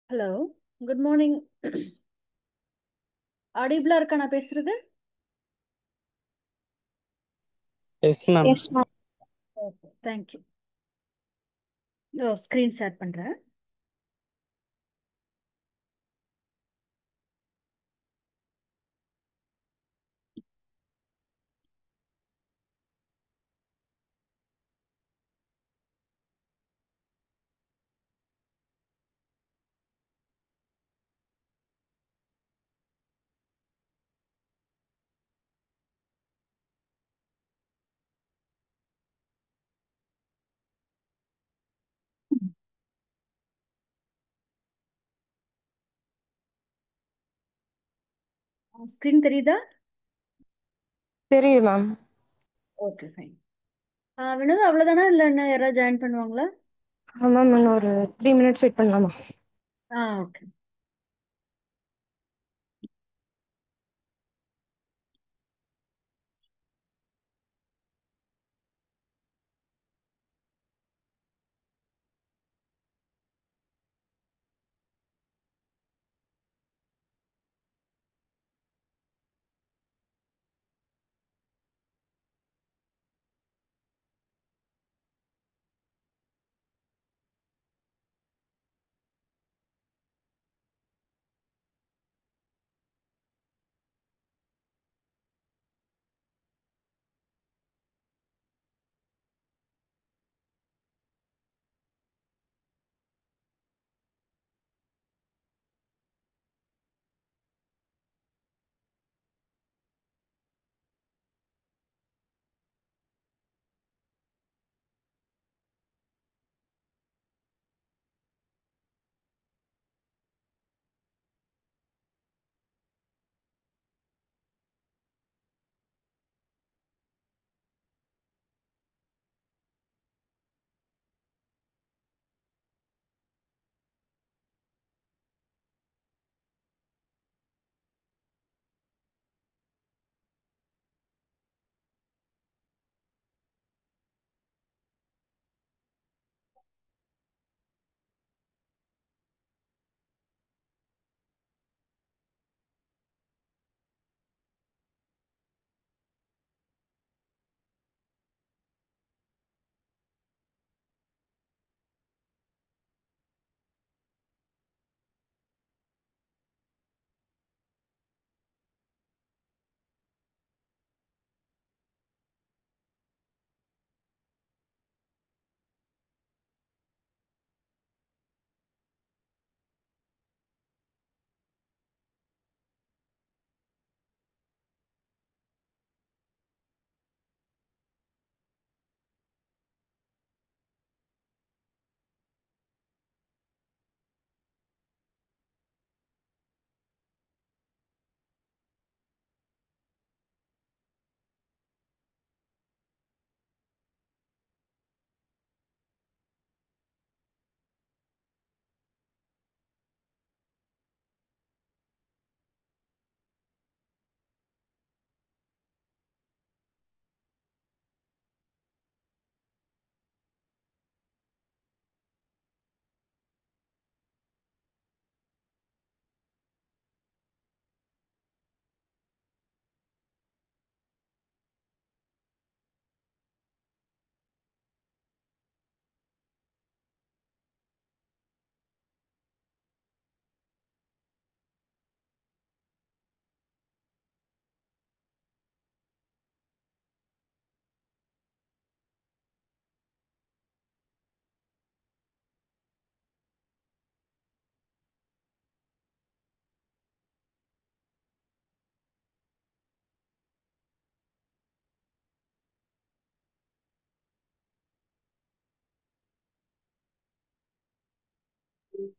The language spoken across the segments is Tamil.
Hello, good morning. ஆடிபிளா இருக்கா நான் பேசுறது? Yes ma'am. Yes ma'am. Okay, thank you. Screen share பண்றேன். ஸ்க்ரீன் தெரியுதா? தெரியுது மேம். Okay, fine. வினோத், அவ்வளோதானா இல்லை என்ன யாராவது ஜாயின் பண்ணுவாங்களா? மேம் இன்னும் ஒரு 3 minutes வெயிட் பண்ணலாமா? ஓகே.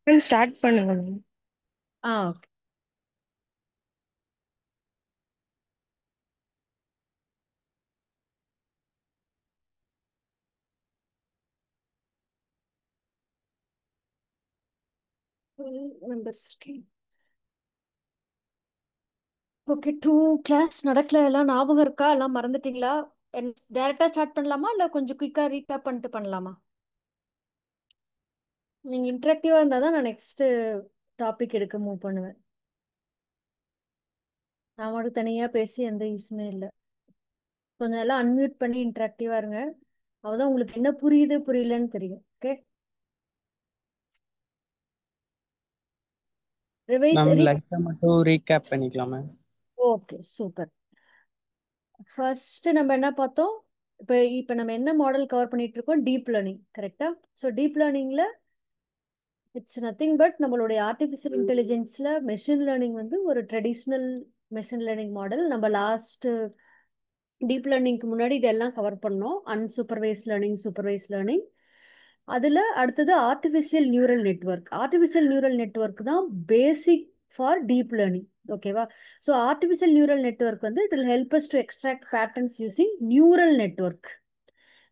மேம் ஸ்டார்ட் பண்ணுங்க ma'am. Okay. Member screen. Okay, 2 class நடக்கல. எல்லாம் ஞாபகம் இருக்கா? எல்லாம் மறந்துட்டீங்களா? டைரக்டா ஸ்டார்ட் பண்ணலாமா இல்லை கொஞ்சம் குயிக்கா ரீகேப் பண்ணிட்டு பண்ணலாமா? நீங்க இன்டராக்டிவா இருந்தா தான் நான் நெக்ஸ்ட் டாபிக் எடுக்க மூவ் பண்ணுவேன். நான் மட்டும் தனியா பேசி எந்த யூஸுமே இல்லை. கொஞ்சம் எல்லாம் அன்மியூட் பண்ணி இன்டராக்டிவா இருங்க. அப்பதான் உங்களுக்கு என்ன புரியுது புரியலன்னு தெரியும். Okay, revise. மேம் லைட்டா மட்டும் ரீகேப் பண்ணிக்கலாம் மேம். Okay, super. ஃபர்ஸ்ட் நம்ம என்ன பார்த்தோம்? இப்போ நம்ம என்ன மாடல் கவர் பண்ணிட்டு இருக்கோம்? டீப் லேர்னிங், கரெக்டா? ஸோ டீப் லேர்னிங்ல இட்ஸ் நத்திங் பட் நம்மளுடைய ஆர்டிஃபிஷியல் இன்டெலிஜென்ஸ்ல மெஷின் லேர்னிங் வந்து ஒரு ட்ரெடிஷ்னல் மெஷின் லேர்னிங் மாடல். நம்ம லாஸ்ட் டீப் லேர்னிங்க்கு முன்னாடி இதெல்லாம் கவர் பண்ணோம். Unsupervised learning, supervised learning. அதில் அடுத்தது artificial neural network. Artificial neural network தான் பேசிக் ஃபார் டீப் லேர்னிங். ஓகேவா? ஸோ ஆர்டிஃபிஷியல் நியூரல் நெட்வொர்க் வந்து it will help us to extract patterns using neural network.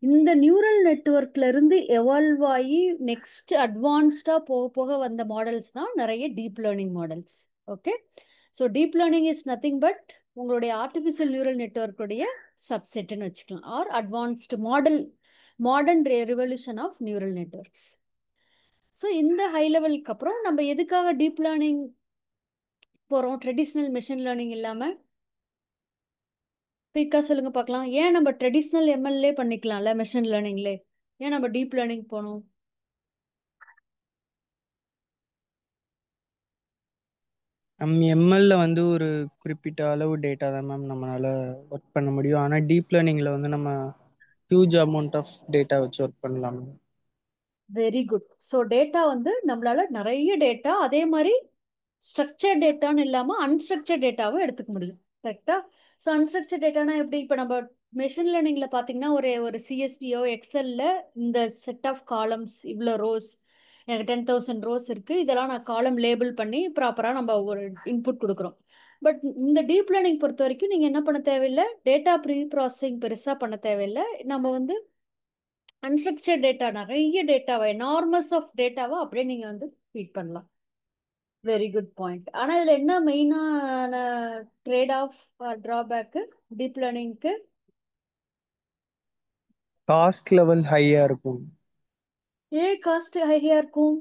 இந்த நியூரல் நெட்வொர்க்ல இருந்து எவால்வ் ஆகி நெக்ஸ்ட் அட்வான்ஸ்டா போக போக வந்த மாடல்ஸ் தான் நிறைய deep learning models. Okay, so deep learning is nothing but உங்களுடைய ஆர்டிஃபிஷியல் நியூரல் நெட்வொர்க்குடைய சப்செட்னு வச்சுக்கலாம், or advanced model, modern revolution of neural networks. So இந்த ஹை லெவலுக்கு அப்புறம் நம்ம எதுக்காக டீப் லேர்னிங் போகிறோம் ட்ரெடிஷ்னல் மெஷின் லேர்னிங் இல்லாமல்? குயிக்காக சொல்லுங்க பார்க்கலாம். ஏன் நம்ம ட்ரெடிஷ்னல் எம்எல்ஏ பண்ணிக்கலாம்ல மெஷின் லேர்னிங்லே, ஏன் நம்ம டீப் லேர்னிங் போகணும்? மேம் எம்எல்ல வந்து ஒரு குறிப்பிட்ட அளவு டேட்டா தான் மேம் நம்மளால ஒர்க் பண்ண முடியும். ஆனால் டீப் லேர்னிங்ல வந்து நம்ம ஹியூஜ் அமௌண்ட் ஆஃப் டேட்டா வச்சு ஒர்க் பண்ணலாம் ma'am. Very good. So data வந்து நம்மளால நிறைய டேட்டா, அதே மாதிரி ஸ்ட்ரக்சர் டேட்டான்னு இல்லாமல் அன்ஸ்ட்ரக்சர் டேட்டாவும் எடுத்துக்க முடியும், கரெக்டா? ஸோ அன்ஸ்ட்ரக்சர் டேட்டானா எப்படி? இப்போ நம்ம மெஷின் லேர்னிங்ல பார்த்தீங்கன்னா ஒரு ஒரு சிஎஸ்பியோ எக்ஸல்ல இந்த செட் ஆஃப் காலம்ஸ், இவ்வளோ ரோஸ், எனக்கு 10,000 ரோஸ் இருக்கு, இதெல்லாம் நான் காலம் லேபிள் பண்ணி ப்ராப்பராக நம்ம ஒரு இன்புட் கொடுக்குறோம். பட் இந்த டீப் லேர்னிங் பொறுத்த வரைக்கும் நீங்கள் என்ன பண்ண தேவையில்லை, டேட்டா ப்ரீ ப்ராசஸிங் பெருசாக பண்ண தேவையில்லை. நம்ம வந்து அன்ஸ்ட்ரக்சர் டேட்டா, நிறைய டேட்டாவை, எனார்மஸ் ஆஃப் டேட்டாவை அப்படியே நீங்கள் வந்து ஃபீட் பண்ணலாம். Very good point. ஆனால் இதில் என்ன மெயினான ட்ரேட் ஆஃப் ட்ராபேக்கு டீப் லேர்னிங்க்கு? காஸ்ட் லெவல் ஹையா இருக்கும். ஏன் காஸ்ட் ஹையாக இருக்கும்?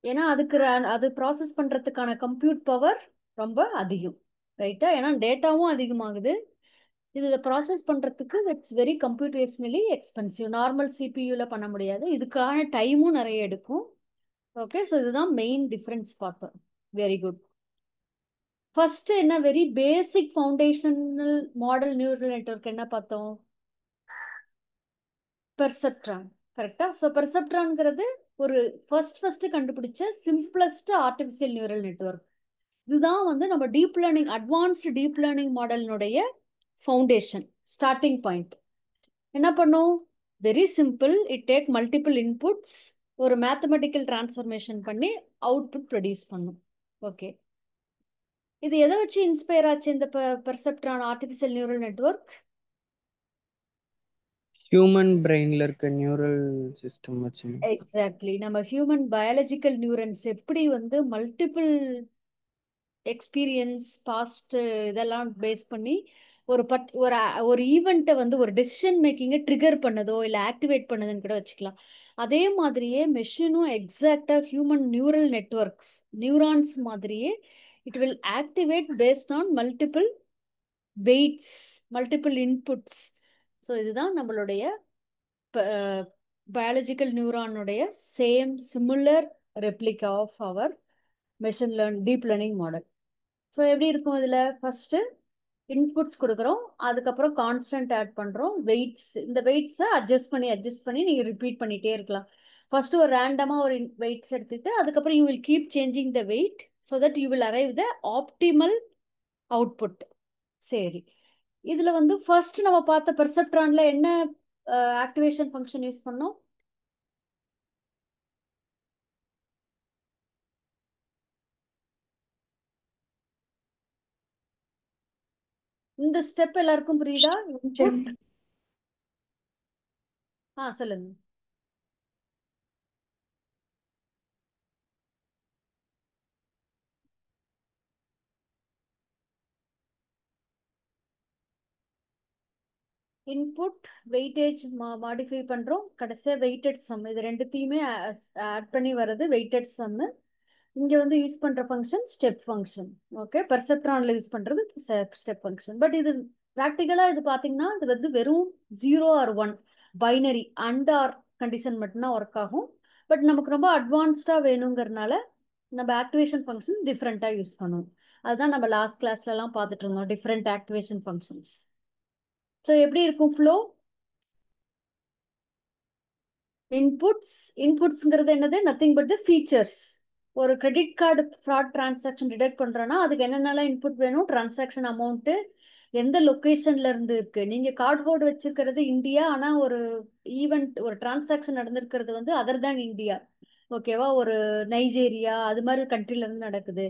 ஏன்னா அதுக்கு அது ப்ராசஸ் பண்ணுறதுக்கான கம்ப்யூட் பவர் ரொம்ப அதிகம், ரைட்டா? ஏன்னா டேட்டாவும் அதிகமாகுது. இதை ப்ராசஸ் பண்ணுறதுக்கு இட்ஸ் வெரி கம்ப்யூட்டேஷனலி எக்ஸ்பென்சிவ். நார்மல் சிபியூவில் பண்ண முடியாது, இதுக்கான டைமும் நிறைய எடுக்கும். ஓகே, ஸோ இதுதான் மெயின் டிஃப்ரென்ஸ் பார்த்தோம். Very good. ஃபர்ஸ்ட் என்ன very basic foundational model neural network என்ன பார்த்தோம்? பெர்செப்ட்ரான், கரெக்டா? ஸோ பெர்செப்ட்ரான்ங்கிறது ஒரு ஃபர்ஸ்ட் கண்டுபிடிச்ச சிம்பிளஸ்ட் ஆர்டிஃபிஷியல் நியூரல் நெட்வொர்க். இதுதான் வந்து நம்ம deep learning, advanced deep learning மாடலினுடைய ஃபவுண்டேஷன், ஸ்டார்டிங் பாயிண்ட். என்ன பண்ணும்? Very simple. It take multiple inputs, ஒரு மேத்தமெட்டிக்கல் டிரான்ஸ்ஃபர்மேஷன் பண்ணி அவுட்புட் ப்ரொடியூஸ் பண்ணும். ஓகே, இது எதை வச்சு இன்ஸ்பயர் ஆச்சு இந்த perceptron artificial neural network? Human பிரெயின்ல இருக்க நியூரல் சிஸ்டம் வச்சு. எக்ஸாக்ட்லி. நம்ம ஹியூமன் பயாலஜிக்கல் நியூரன்ஸ் எப்படி வந்து மல்டிபிள் எக்ஸ்பீரியன்ஸ், பாஸ்ட், இதெல்லாம் பேஸ் பண்ணி ஒரு ஒரு ஈவெண்ட்டை வந்து ஒரு டெசிஷன் மேக்கிங்கை ட்ரிகர் பண்ணதோ இல்லை ஆக்டிவேட் பண்ணதுன்னு கூட வச்சுக்கலாம். அதே மாதிரியே மெஷினும் எக்ஸாக்டாக ஹியூமன் நியூரல் நெட்வொர்க்ஸ், நியூரான்ஸ் மாதிரியே it will activate based on multiple weights, multiple inputs. So இதுதான் நம்மளுடைய பயாலஜிக்கல் நியூரானுடைய same similar replica of our machine deep learning model. So எப்படி இருக்கும்? இதில் ஃபர்ஸ்ட் இன்புட்ஸ் கொடுக்குறோம், அதுக்கப்புறம் கான்ஸ்டன்ட் ஆட் பண்ணுறோம், வெயிட்ஸ். இந்த வெயிட்ஸை அட்ஜஸ்ட் பண்ணி நீங்கள் ரிப்பீட் பண்ணிகிட்டே இருக்கலாம். ஃபர்ஸ்ட் ஒரு ரேண்டமாக ஒரு வெயிட்ஸ் எடுத்துட்டு அதுக்கப்புறம் you will keep changing the weight so that you will arrive the optimal output. சரி, இதில் வந்து ஃபர்ஸ்ட் நம்ம பார்த்த பெர்செப்ட்ரான்ல என்ன ஆக்டிவேஷன் ஃபங்க்ஷன் யூஸ் பண்ணோம்? இந்த ஸ்டெப் எல்லாருக்கும் புரியுதா? இன்புட். சொல்லுங்க. இன்புட் வெயிட்டேஜ் மாடிஃபை பண்றோம், கடைசியா வெயிட்டட் சம். இது ரெண்டுத்தையுமே ஆட் பண்ணி வர்றது வெயிட்டட் சம். இங்க வந்து யூஸ் பண்ற ஃபங்க்ஷன் ஸ்டெப் ஃபங்க்ஷன். ஓகே, பெர்செப்ட்ரான்ல யூஸ் பண்றது ஸ்டெப் ஃபங்க்ஷன். பட் இது ப்ராக்டிக்கலா இது பாத்தீங்கன்னா இது வந்து வெறும் 0 or 1 binary and or condition மட்டும்தான் ஒர்க் ஆகும். பட் நமக்கு ரொம்ப அட்வான்ஸ்டா வேணுங்கிறதுனால நம்ம ஆக்டிவேஷன் ஃபங்க்ஷன் டிஃப்ரெண்டா யூஸ் பண்ணுவோம். அதுதான் நம்ம லாஸ்ட் கிளாஸ்ல எல்லாம் பார்த்துட்டு இருந்தோம், டிஃப்ரெண்ட் ஆக்டிவேஷன் ஃபங்க்ஷன்ஸ். ஸோ எப்படி இருக்கும் ஃப்ளோ? இன்புட்ஸ்ங்கிறது என்னது? Nothing but the features. ஒரு credit card fraud transaction detect பண்றோம்னா அதுக்கு என்னென்னலாம் இன்புட் வேணும்? டிரான்சாக்ஷன் அமௌண்ட், எந்த லொகேஷன்ல இருந்து இருக்கு. நீங்க கார்டு ஹோல்டு வச்சிருக்கிறது இந்தியா, ஆனா ஒரு ஈவெண்ட், ஒரு டிரான்சாக்ஷன் நடந்திருக்கிறது வந்து அதர் தேன் இந்தியா. ஓகேவா? ஒரு நைஜீரியா அது மாதிரி கண்ட்ரில இருந்து நடக்குது,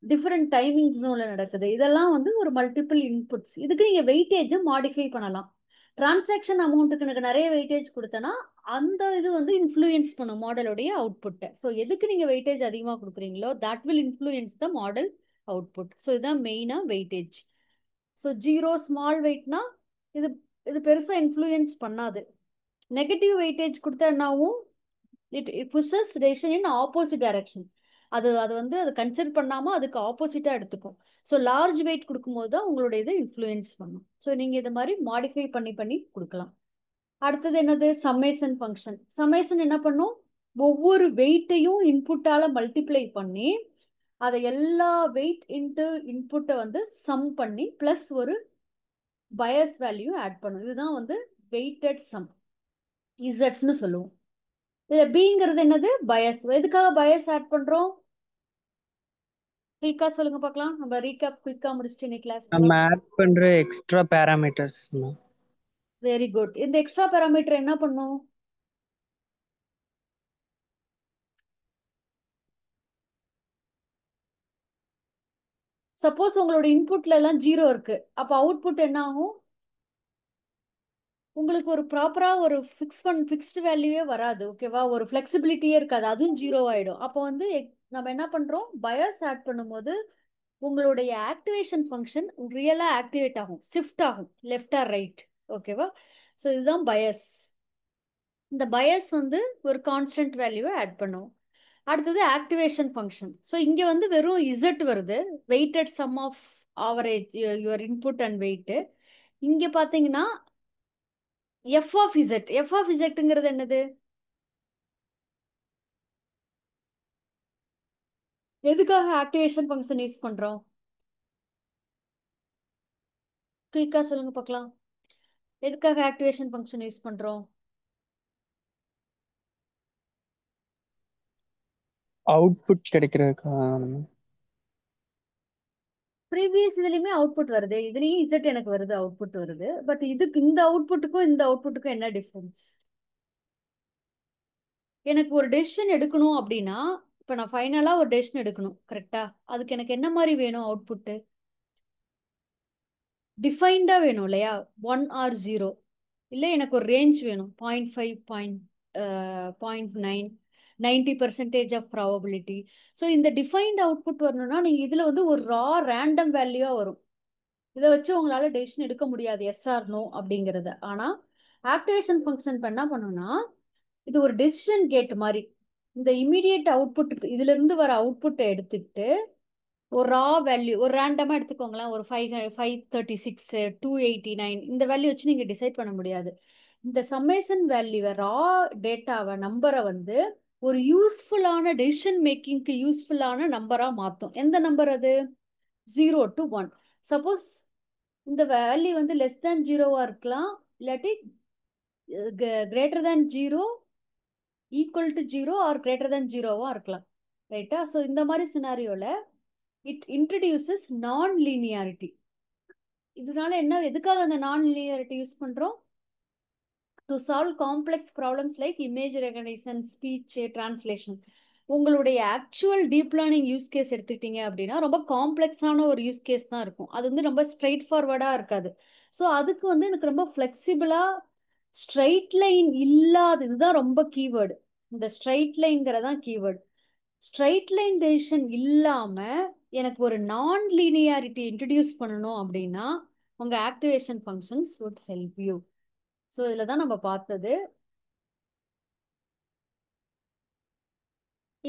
டிஃப்ரெண்ட் டைமிங் ஜோன்ல நடக்குது. இதெல்லாம் வந்து ஒரு மல்டிபிள் இன்புட்ஸ். இதுக்கு நீங்க வெயிட்டேஜ் மாடிஃபை பண்ணலாம். டிரான்சாக்ஷன் அமௌண்ட்டுக்கு எனக்கு நிறைய வெயிட்டேஜ் கொடுத்தனா அந்த இது வந்து இன்ஃப்ளூயன்ஸ் பண்ணும் மாடலுடைய அவுட்புட்டை. ஸோ எதுக்கு நீங்க வெயிட்டேஜ் அதிகமாக கொடுக்குறீங்களோ that will influence the model output. So இதுதான் மெயினாக வெயிட்டேஜ். ஸோ 0 ஸ்மால் வெயிட்னா இது இது பெருசாக இன்ஃப்ளூயன்ஸ் பண்ணாது. நெகட்டிவ் வெயிட்டேஜ் கொடுத்தா என்னாவும் it pushes decision in opposite direction. அது அது வந்து அது கன்சிடர் பண்ணாமல் அதுக்கு ஆப்போசிட்டாக எடுத்துக்கும். ஸோ லார்ஜ் வெயிட் கொடுக்கும்போது தான் உங்களுடைய இதை இன்ஃப்ளூயன்ஸ் பண்ணும். ஸோ நீங்கள் இது மாதிரி மாடிஃபை பண்ணி பண்ணி கொடுக்கலாம். அடுத்தது என்னது? Summation function. சம்மேஷன் என்ன பண்ணும்? ஒவ்வொரு வெயிட்டையும் இன்புட்டால மல்டிப்ளை பண்ணி அதை எல்லா வெயிட் இன்ட்டு இன்புட்டை வந்து சம் பண்ணி பிளஸ் ஒரு பயஸ் வேல்யூ ஆட் பண்ணும். இதுதான் வந்து வெயிட்டட் சம், இசட்னு சொல்லுவோம். இது பிங்கிறது என்னது? பயஸ். எதுக்காக பயஸ் ஆட் பண்றோம்? குயிக்கா சொல்லுங்க பார்க்கலாம். நம்ம ரீகேப் குயிக்கா முடிச்சுட்டு இன்னைக்கு கிளாஸ் நம்ம ஆட் பண்ற எக்ஸ்ட்ரா பேராமீட்டர்ஸ். Very good. இந்த எக்ஸ்ட்ரா பேராமீட்டர் என்ன பண்ணும்? சப்போஸ் உங்களோட இன்புட்ல எல்லாம் 0 இருக்கு, அப்ப அவுட்புட் என்ன ஆகும்? உங்களுக்கு ஒரு ப்ராப்பரா ஒரு ஃபிக்ஸ்டு வேல்யூவே வராது. ஓகேவா? ஒரு ஃபிளெக்சிபிலிட்டியே இருக்காது, அதுவும் 0 ஆயிடும். அப்போ வந்து நம்ம என்ன பண்றோம்? பயஸ் ஆட் பண்ணும்போது உங்களுடைய ஆக்டிவேஷன் ஃபங்க்ஷன் ரியலா ஆக்டிவேட் ஆகும், ஷிஃப்ட் ஆகும் லெஃப்ட் ஆர் ரைட். ஓகேவா? ஸோ இதுதான் பயஸ். இந்த பயஸ் வந்து ஒரு கான்ஸ்டன்ட் வேல்யூவை ஆட் பண்ணும். அடுத்தது ஆக்டிவேஷன் ஃபங்க்ஷன். ஸோ இங்கே வந்து வெறும் இசட் வருது, weighted sum of average your input and weight. இங்கே பார்த்தீங்கன்னா F of Z. F of இசட்ங்கிறது என்னது? எதுக்காக ஆக்டிவேஷன் ஃபங்க்ஷன் யூஸ் பண்றோம்? குயிக்கா சொல்லுங்க பார்க்கலாம். எதுக்காக ஆக்டிவேஷன் ஃபங்க்ஷன் யூஸ் பண்றோம்? அவுட்புட் கிடைக்கிறதுக்கா? ப்ரீவியஸ் இதுலயுமே அவுட்புட் வருது, இதுலயும் இசட் எனக்கு வருது, அவுட்புட் வருது. பட் இதுக்கு இந்த அவுட்புட்டுக்கும் இந்த அவுட்புட்டுக்கும் என்ன டிஃபரன்ஸ்? எனக்கு ஒரு டெசிஷன் எடுக்கணும் அப்படின்னா, இப்போ நான் ஃபைனலா ஒரு டெசிஷன் எடுக்கணும், கரெக்டா? அதுக்கு எனக்கு என்ன மாதிரி வேணும் அவுட்புட்டு? டிஃபைன்டா வேணும் இல்லையா? 1 ஆர் 0. இல்லை எனக்கு ஒரு ரேஞ்ச் வேணும், 0.5, 0.9, 90% ஆஃப் ப்ராபபிலிட்டி. ஸோ இந்த டிஃபைன்ட் அவுட்புட் வரணும்னா நீங்கள் இதில் வந்து ஒரு ரேண்டம் வேல்யூவாக வரும். இதை வச்சு உங்களால டெசிஷன் எடுக்க முடியாது, எஸ் ஆர் நோ அப்படிங்கிறத. ஆனால் ஆக்டிவேஷன் ஃபங்க்ஷன் இப்போ என்ன பண்ணுன்னா, இது ஒரு டெசிஷன் கேட் மாதிரி. இந்த இமீடியட் அவுட்புட், இதுல இருந்து வர அவுட்புட்டை எடுத்துக்கிட்டு ஒரு ரா வேல்யூ, ஒரு ரேண்டமா எடுத்துக்கோங்களேன், ஒரு 536, 289 இந்த வேல்யூ வச்சு நீங்க டிசைட் பண்ண முடியாது. இந்த சம்மேஷன் வேல்யூவை, ரா டேட்டாவை, நம்பரை வந்து ஒரு யூஸ்ஃபுல்லான டெசிஷன் மேக்கிங்க்கு யூஸ்ஃபுல்லான நம்பரா மாத்தும். எந்த நம்பர் அது? 0 to 1. சப்போஸ் இந்த வேல்யூ வந்து லெஸ் தேன் 0வா இருக்கலாம், இல்லாட்டி greater than 0, equal to 0 or greater than 0வா இருக்கலாம். ரைட்டா? ஸோ இந்த மாதிரி சினாரியோல இட் இன்ட்ரடியூசஸ் நான் லீனியாரிட்டி. இதனால என்ன, எதுக்காக அந்த நான் லீனியாரிட்டி யூஸ் பண்றோம்? To solve complex problems like image recognition, speech translation. உங்களுடைய actual deep learning use case எடுத்துக்கிட்டீங்க அப்படின்னா ரொம்ப காம்ப்ளெக்ஸான ஒரு யூஸ் கேஸ் தான் இருக்கும். அது வந்து ரொம்ப ஸ்ட்ரெயிட் ஃபார்வர்டாக இருக்காது. ஸோ அதுக்கு வந்து எனக்கு ரொம்ப ஃப்ளெக்சிபிளாக ஸ்ட்ரைட் லைன் இல்லாத, இதுதான் ரொம்ப கீவேர்டு. இந்த ஸ்ட்ரைட் லைன்ங்கிறதான் கீவேர்டு. ஸ்ட்ரைட் லைன் டெசிஷன் இல்லாமல் எனக்கு ஒரு நான் லீனியாரிட்டி இன்ட்ரடியூஸ் பண்ணணும் அப்படின்னா உங்க activation functions would help you. So இதில் தான் நம்ம பார்த்தது.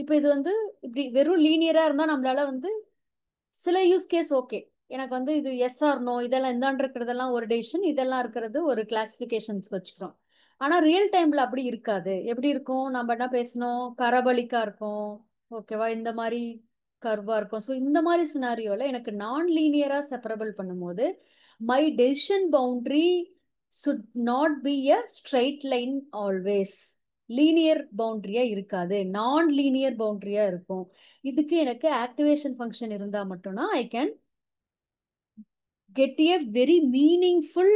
இப்போ இது வந்து இப்படி வெறும் லீனியரா இருந்தா நம்மளால வந்து சில யூஸ் கேஸ் ஓகே, எனக்கு வந்து இது எஸ் ஆர் நோ இதெல்லாம் இந்தாண்டு இருக்கிறதெல்லாம் ஒரு டெசிஷன், இதெல்லாம் இருக்கிறது ஒரு கிளாசிஃபிகேஷன்ஸ் வச்சுக்கிறோம். ஆனா ரியல் டைம்ல அப்படி இருக்காது. எப்படி இருக்கும், நம்ம என்ன பேசணும், பரபலிக்கா இருக்கும், ஓகேவா, இந்த மாதிரி கர்வா இருக்கும். ஸோ இந்த மாதிரி சினாரியோல எனக்கு நான் லீனியரா செப்பரபிள் பண்ணும்போது my decision boundary should not be a straight line always. Linear பவுண்டரியா இருக்காது, நான் லீனியர் பவுண்டரியா இருக்கும். இதுக்கு எனக்கு ஆக்டிவேஷன் ஃபங்க்ஷன் இருந்தா மட்டும்தான் I can get a very meaningful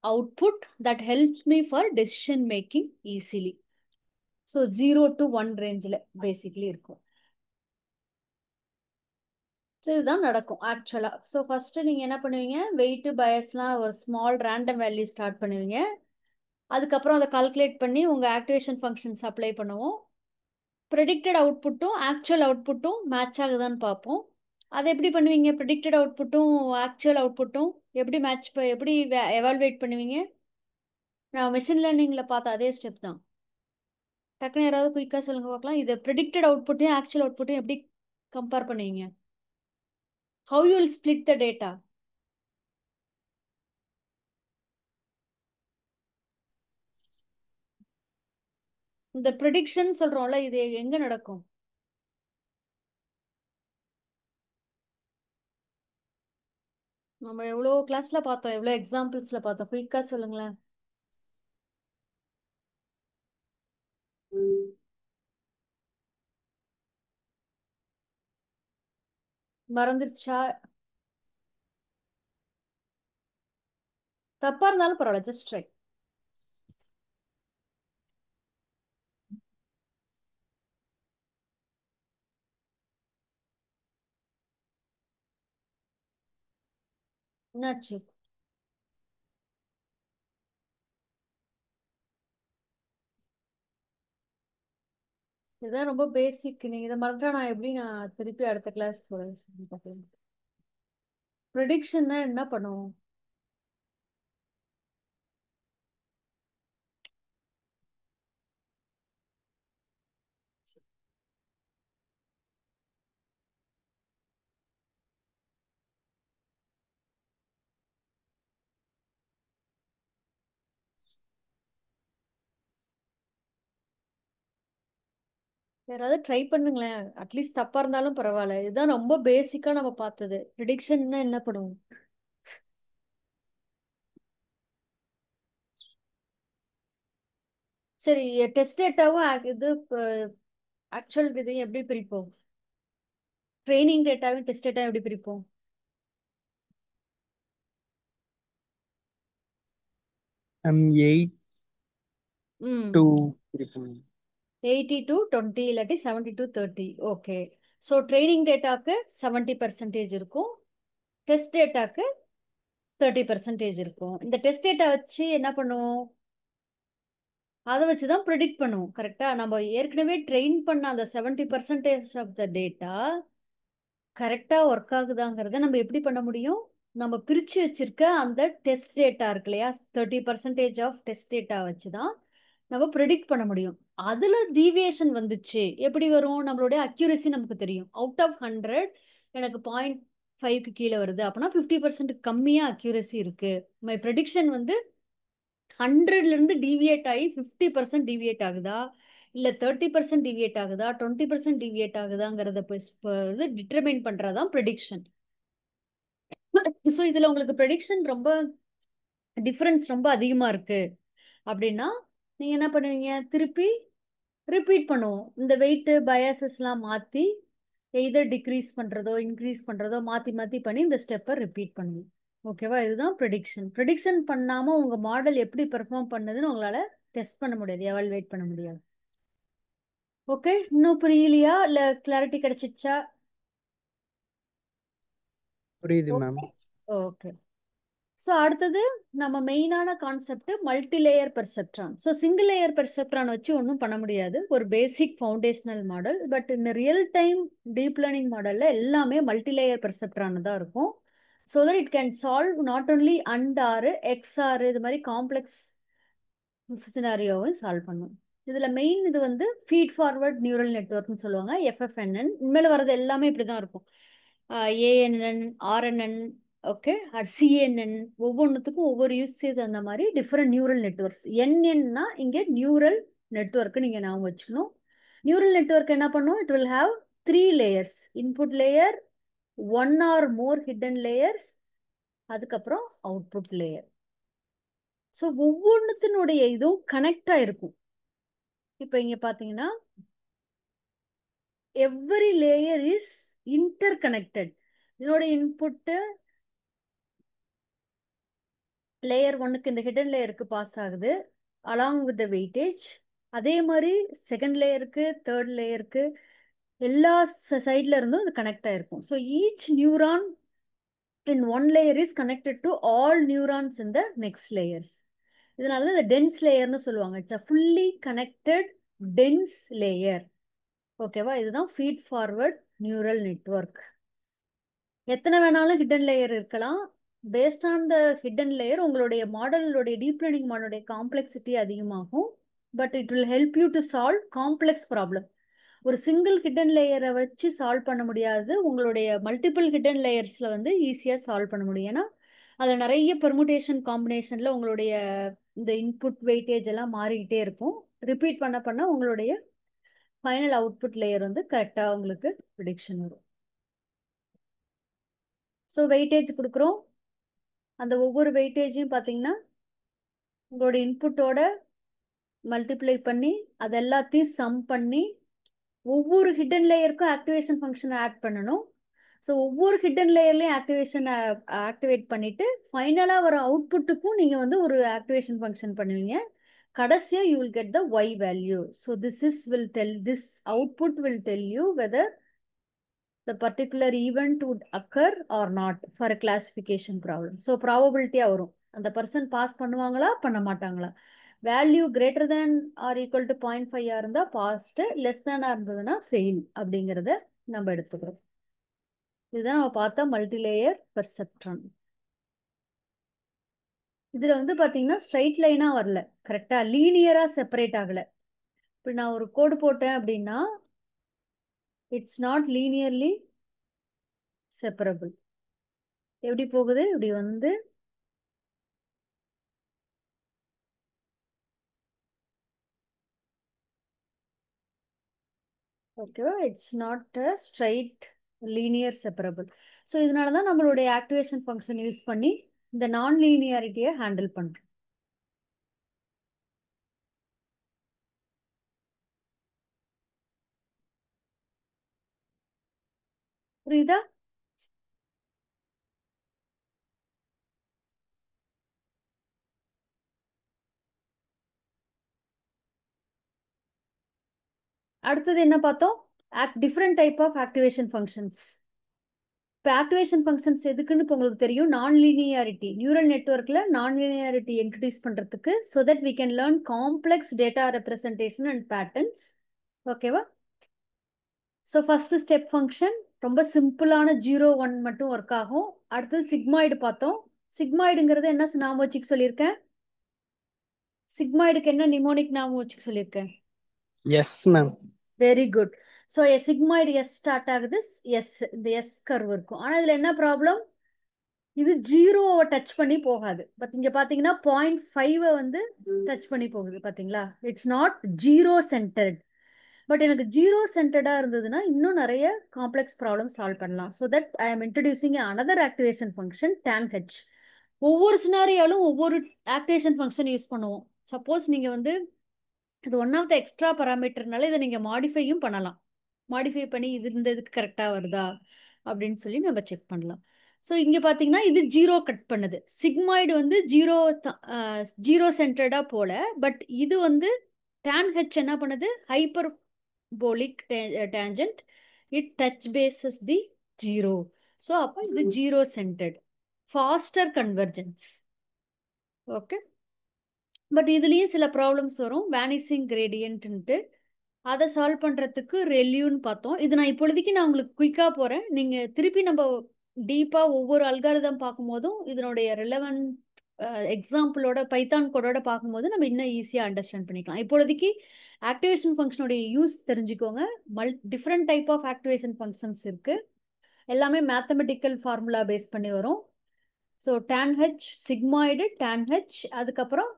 output that helps me for decision making easily. So 0 to 1 ரேஞ்சில் பேசிக்லி இருக்கும். ஸோ இதுதான் நடக்கும் ஆக்சுவலாக. ஸோ ஃபஸ்ட்டு நீங்கள் என்ன பண்ணுவீங்க, வெயிட்டு பயஸ்லாம் ஒரு ஸ்மால் ரேண்டம் வேல்யூ ஸ்டார்ட் பண்ணுவீங்க. அதுக்கப்புறம் அதை கால்குலேட் பண்ணி உங்கள் ஆக்டிவேஷன் ஃபங்க்ஷன்ஸ் அப்ளை பண்ணுவோம். ப்ரெடிக்டட் அவுட்புட்டும் ஆக்சுவல் அவுட்புட்டும் மேட்ச் ஆகுதான்னு பார்ப்போம். அதை எப்படி பண்ணுவீங்க, ப்ரெடிக்டட் அவுட்புட்டும் ஆக்சுவல் அவுட்புட்டும் எப்படி மேட்ச் எப்படி எவால்வேட் பண்ணுவீங்க? நான் மெஷின் லேர்னிங்கில் பார்த்த அதே ஸ்டெப் தான். டக்குனு யாராவது குயிக்காக சொல்லுங்க பார்க்கலாம். இது ப்ரெடிக்டட் அவுட்புட்டையும் ஆக்சுவல் அவுட்புட்டையும் எப்படி கம்பேர் பண்ணுவீங்க? How you will split the data? இந்த ப்ரெடிக்ஷன் சொல்றோம்ல, இது எங்க நடக்கும்? நம்ம எவ்வளோ கிளாஸ்ல பார்த்தோம், எவ்வளோ எக்ஸாம்பிள்ஸ்ல பார்த்தோம், குயிக்கா சொல்லுங்களேன். மறந்துருச்சா? தப்பா இருந்தாலும் பரவாயில்ல, ஜஸ்ட் ட்ரை. என்னாச்சு? இதுதான் ரொம்ப பேசிக். நீங்க இதை மறந்துட்டா நான் எப்படி நான் திருப்பி அடுத்த கிளாஸ் போறேன். ப்ரெடிக்ஷன்னா என்ன பண்ணுவோம்? யாராவது ட்ரை பண்ணுங்களேன், அட்லீஸ்ட் தப்பா இருந்தாலும் பரவாயில்ல. இதுதான் ரொம்ப பேசிக்கா நம்ம பார்த்தது. ப்ரெடிக்ஷன்னா என்ன பண்ணுவோம்? சரி, டெஸ்ட் டேட்டாவும் இது ஆக்சுவல் இதையும் எப்படி பிரிப்போம்? ட்ரைனிங் டேட்டாவும் டெஸ்ட் டேட்டாவும் எப்படி பிரிப்போம்? I'm 8 ம் to இருக்கும். 80 to 20 இல்லாட்டி 70 to 30. ஓகே. ஸோ ட்ரைனிங் டேட்டாக்கு 70% இருக்கும், டெஸ்ட் டேட்டாக்கு 30% இருக்கும். இந்த டெஸ்ட் டேட்டா வச்சு என்ன பண்ணுவோம், அதை வச்சு தான் ப்ரிடிக்ட் பண்ணுவோம். கரெக்டாக நம்ம ஏற்கனவே ட்ரெயின் பண்ண அந்த 70% ஆஃப் த டேட்டா கரெக்டாக ஒர்க் ஆகுதாங்கிறத நம்ம எப்படி பண்ண முடியும், நம்ம பிரித்து வச்சிருக்க அந்த டெஸ்ட் டேட்டா இருக்கு இல்லையா, 30% ஆஃப் டெஸ்ட் டேட்டா வச்சு தான் நம்ம ப்ரெடிக்ட் பண்ண முடியும். அதில் டீவியேஷன் வந்துச்சு, எப்படி வரும், நம்மளுடைய அக்யூரசி நமக்கு தெரியும். அவுட் ஆஃப் 100 எனக்கு 0.5க்கு கீழே வருது அப்படின்னா 50% கம்மியாக அக்யூரசி இருக்கு. மை ப்ரெடிக்ஷன் வந்து 100லேருந்து டீவியேட் ஆகி 50% டீவியேட் ஆகுதா, இல்லை 30% டீவியேட் ஆகுதா, 20% டீவியேட் ஆகுதாங்கிறத இது டிட்டர்மைன் பண்ணுறதான் ப்ரெடிக்ஷன். ஸோ இதில் உங்களுக்கு ப்ரெடிக்ஷன் ரொம்ப டிஃப்ரென்ஸ் ரொம்ப அதிகமாக இருக்கு அப்படின்னா நீங்கள் என்ன பண்ணுவீங்க, திருப்பி ரிப்பீட் பண்ணுவோம். இந்த வெயிட்டு பயாசஸ்லாம் மாற்றி எய்தர் டிக்ரீஸ் பண்ணுறதோ இன்க்ரீஸ் பண்ணுறதோ மாற்றி மாற்றி பண்ணி இந்த ஸ்டெப்பை ரிப்பீட் பண்ணுவோம். ஓகேவா, இதுதான் ப்ரெடிக்ஷன். ப்ரெடிக்ஷன் பண்ணாமல் உங்கள் மாடல் எப்படி பெர்ஃபார்ம் பண்ணுதுன்னு உங்களால் டெஸ்ட் பண்ண முடியாது, எவால்வேட் பண்ண முடியாது. ஓகே, இன்னும் புரியலையா இல்லை கிளாரிட்டி கிடைச்சிச்சா? புரியுது மேம். ஓகே. ஸோ அடுத்தது நம்ம மெயினான concept multi layer perceptron. So single layer perceptron வச்சு ஒன்றும் பண்ண முடியாது, ஒரு பேசிக் ஃபவுண்டேஷனல் மாடல். பட் இந்த ரியல் டைம் டீப் லேர்னிங் மாடலில் எல்லாமே மல்டி லேயர் பெர்செப்ட்ரான் தான் இருக்கும். So that it can solve not only and ஆறு எக்ஸ் ஆறு இது மாதிரி காம்ப்ளெக்ஸ் சினாரியோவும் சால்வ் பண்ணும். இதில் மெயின் இது வந்து ஃபீட் ஃபார்வர்ட் நியூரல் நெட்வொர்க்னு சொல்லுவாங்க, எஃப்எஃப்என்என். இனிமேல் வர்றது எல்லாமே இப்படி தான் இருக்கும். ஏஎன்என், ஆர்என்என், ஓகே, சிஎன்என், ஒவ்வொன்றுத்துக்கும் ஒவ்வொரு யூசேஜ் அந்த மாதிரி டிஃப்ரெண்ட் நியூரல் நெட்வொர்க்ஸ். என்என்னா இங்கே நியூரல் நெட்வொர்க்கு நீங்கள் ஞாபகம் வச்சுக்கணும். நியூரல் நெட்வொர்க் என்ன பண்ணும்? It will have 3 layers. Input layer, 1 or more hidden layers, அதுக்கப்புறம் அவுட்புட் லேயர். ஸோ ஒவ்வொன்றுத்தினுடைய இதுவும் கனெக்டாக இருக்கும். இப்போ இங்கே பார்த்தீங்கன்னா every layer is inter connected. இதனோட இன்புட்டு லேயர் 1க்கு இந்த ஹிடன் லேயருக்கு பாஸ் ஆகுது அலாங் வித் த வெயிட்டேஜ். அதே மாதிரி செகண்ட் லேயருக்கு, தேர்ட் லேயருக்கு, எல்லா சைட்ல இருந்தும் இது கனெக்ட் ஆயிருக்கும். So each neuron in one layer is connected to all neurons in the next layers. இதனால தான் இந்த டென்ஸ் லேயர்னு சொல்லுவாங்க. It's a fully connected dense layer. ஓகேவா? இதுதான் ஃபீட் ஃபார்வர்ட் நியூரல் நெட்வொர்க். எத்தனை வேணாலும் ஹிடன் லேயர் இருக்கலாம். Based on the hidden layer உங்களுடைய மாடலுடைய டீப் லேர்னிங் மாடலுடைய காம்ப்ளெக்சிட்டி அதிகமாகும். But it will help you to solve complex problem. ஒரு சிங்கிள் ஹிடன் லேயரை வச்சு சால்வ் பண்ண முடியாது, உங்களுடைய மல்டிபிள் ஹிடன் லேயர்ஸில் வந்து ஈஸியாக சால்வ் பண்ண முடியும். ஏன்னா அதில் நிறைய பெர்முடேஷன் காம்பினேஷனில் உங்களுடைய இந்த இன்புட் வெயிட்டேஜ் எல்லாம் மாறிக்கிட்டே இருக்கும். ரிப்பீட் பண்ண பண்ண உங்களுடைய ஃபைனல் அவுட்புட் லேயர் வந்து கரெக்டாக உங்களுக்கு ப்ரிடிக்ஷன் வரும். ஸோ வெயிட்டேஜ் கொடுக்குறோம். அந்த ஒவ்வொரு வெயிட்டேஜையும் பார்த்தீங்கன்னா உங்களோட இன்புட்டோட மல்டிப்ளை பண்ணி அது எல்லாத்தையும் சம் பண்ணி ஒவ்வொரு ஹிடன் லேயருக்கும் ஆக்டிவேஷன் ஃபங்க்ஷனை ஆட் பண்ணணும். ஸோ ஒவ்வொரு ஹிடன் லேயர்லையும் ஆக்டிவேட் பண்ணிட்டு ஃபைனலாக வர அவுட்புட்டுக்கும் நீங்கள் வந்து ஒரு ஆக்டிவேஷன் ஃபங்க்ஷன் பண்ணுவீங்க. கடைசியாக you will get the Y value. So this output will tell you whether the particular event would occur or not for a classification problem. So probability வரும். அந்த person பாஸ் பண்ணுவாங்களா பண்ண மாட்டாங்களா. Value greater than or equal to 0.5 இருந்தால் பாஸ்ட், லெஸ் தேனா இருந்ததுன்னா ஃபெயில் அப்படிங்கிறத நம்ம எடுத்துக்கிறோம். இதுதான் நம்ம பார்த்தா மல்டிலேயர் பெர்செப்ட்ரான். இதில் வந்து பார்த்தீங்கன்னா ஸ்ட்ரைட் லைனாக வரல, கரெக்டாக லீனியராக செப்பரேட் ஆகலை. இப்போ நான் ஒரு கோடு போட்டேன் அப்படின்னா இட்ஸ் நாட் லீனியர்லி செப்பரபிள். எப்படி போகுது? இப்படி வந்து ஓகேவா? It's not a straight linear separable. So இதனால தான் நம்மளுடைய ஆக்டிவேஷன் ஃபங்க்ஷன் யூஸ் பண்ணி இந்த நான் லீனியாரிட்டியை ஹேண்டில் பண்ணுறோம். புரியுதா? அடுத்தது என்ன பார்த்தோம்? Different type of activation functions. இப்போ ஆக்டிவேஷன் ஃபங்க்ஷன்ஸ் எதுக்குன்னு இப்போ உங்களுக்கு தெரியும். நான் லீனியாரிட்டி நியூரல் நெட்வொர்க்கில் நான் லீனியாரிட்டி இன்ட்ரடியூஸ் பண்ணுறதுக்கு, so that we can learn complex data representation and patterns. ஓகேவா? ஸோ ஃபர்ஸ்ட் ஸ்டெப் ஃபங்க்ஷன் ரொம்ப சிம்பிளான 0, 1 மட்டும் ஒர்க் ஆகும். அடுத்தது சிக்மாய்டு பார்த்தோம். சிக்மாய்டுங்கிறது என்ன ஞாபகம் வச்சுக்க சொல்லியிருக்கேன்? சிக்மாய்டுக்கு என்ன நிமோனிக் ஞாபகம் வச்சுக்க சொல்லியிருக்கேன்? Yes ma'am. Very good. So sigmoid S start ஆகுது, எஸ் இந்த எஸ் கர்வ் இருக்கும். ஆனால் இதில் என்ன ப்ராப்ளம்? இது 0வை டச் பண்ணி போகாது. பட் இங்கே பார்த்தீங்கன்னா 0.5 வந்து டச் பண்ணி போகுது. பார்த்தீங்களா? It's not 0 centred. பட் எனக்கு 0 சென்டர்டாக இருந்ததுன்னா இன்னும் நிறைய காம்ப்ளெக்ஸ் ப்ராப்ளம் சால்வ் பண்ணலாம். So that I am introducing another activation function tan h. ஒவ்வொரு சினாரியாலும் ஒவ்வொரு ஆக்டிவேஷன் ஃபங்க்ஷன் யூஸ் பண்ணுவோம். சப்போஸ் நீங்கள் வந்து இது ஒன் ஆஃப் த எக்ஸ்ட்ரா பராமீட்டர்னால இதை நீங்கள் மாடிஃபையும் பண்ணலாம். மாடிஃபை பண்ணி இது இந்த இதுக்கு கரெக்டாக வருதா அப்படின்னு சொல்லி நம்ம செக் பண்ணலாம். ஸோ இங்கே பார்த்தீங்கன்னா இது 0 கட் பண்ணுது. சிக்மாய்டு வந்து 0 சென்டர்டாக போல, பட் இது வந்து tan h என்ன பண்ணுது? Hyperbolic tangent. It touch passes the 0. So அப்போ இது 0 centered, faster convergence. Okay, but இதுலேயும் சில ப்ராப்ளம்ஸ் வரும். வேனிசிங் கிரேடியன்ட்டு அதை சால்வ் பண்ணுறதுக்கு ரெல்யூன்னு பார்த்தோம். இது நான் இப்பொழுதைக்கு நான் உங்களுக்கு குயிக்காக போகிறேன். நீங்கள் திருப்பி நம்ம டீப்பாக ஒவ்வொரு அல்காரிதம் பார்க்கும்போதும் இதனுடைய ரிலவெண்ட் எக்ஸாம்பிளோட பைத்தான் கோடோட பார்க்கும்போது நம்ம இன்னும் ஈஸியாக அண்டர்ஸ்டாண்ட் பண்ணிக்கலாம். இப்பொழுதைக்கு ஆக்டிவேஷன் ஃபங்க்ஷனுடைய யூஸ் தெரிஞ்சுக்கோங்க. Different type of activation functions இருக்கு. எல்லாமே மேத்தமெட்டிக்கல் ஃபார்முலா பேஸ் பண்ணி வரும். So tan h sigmoid tan h அதுக்கப்புறம்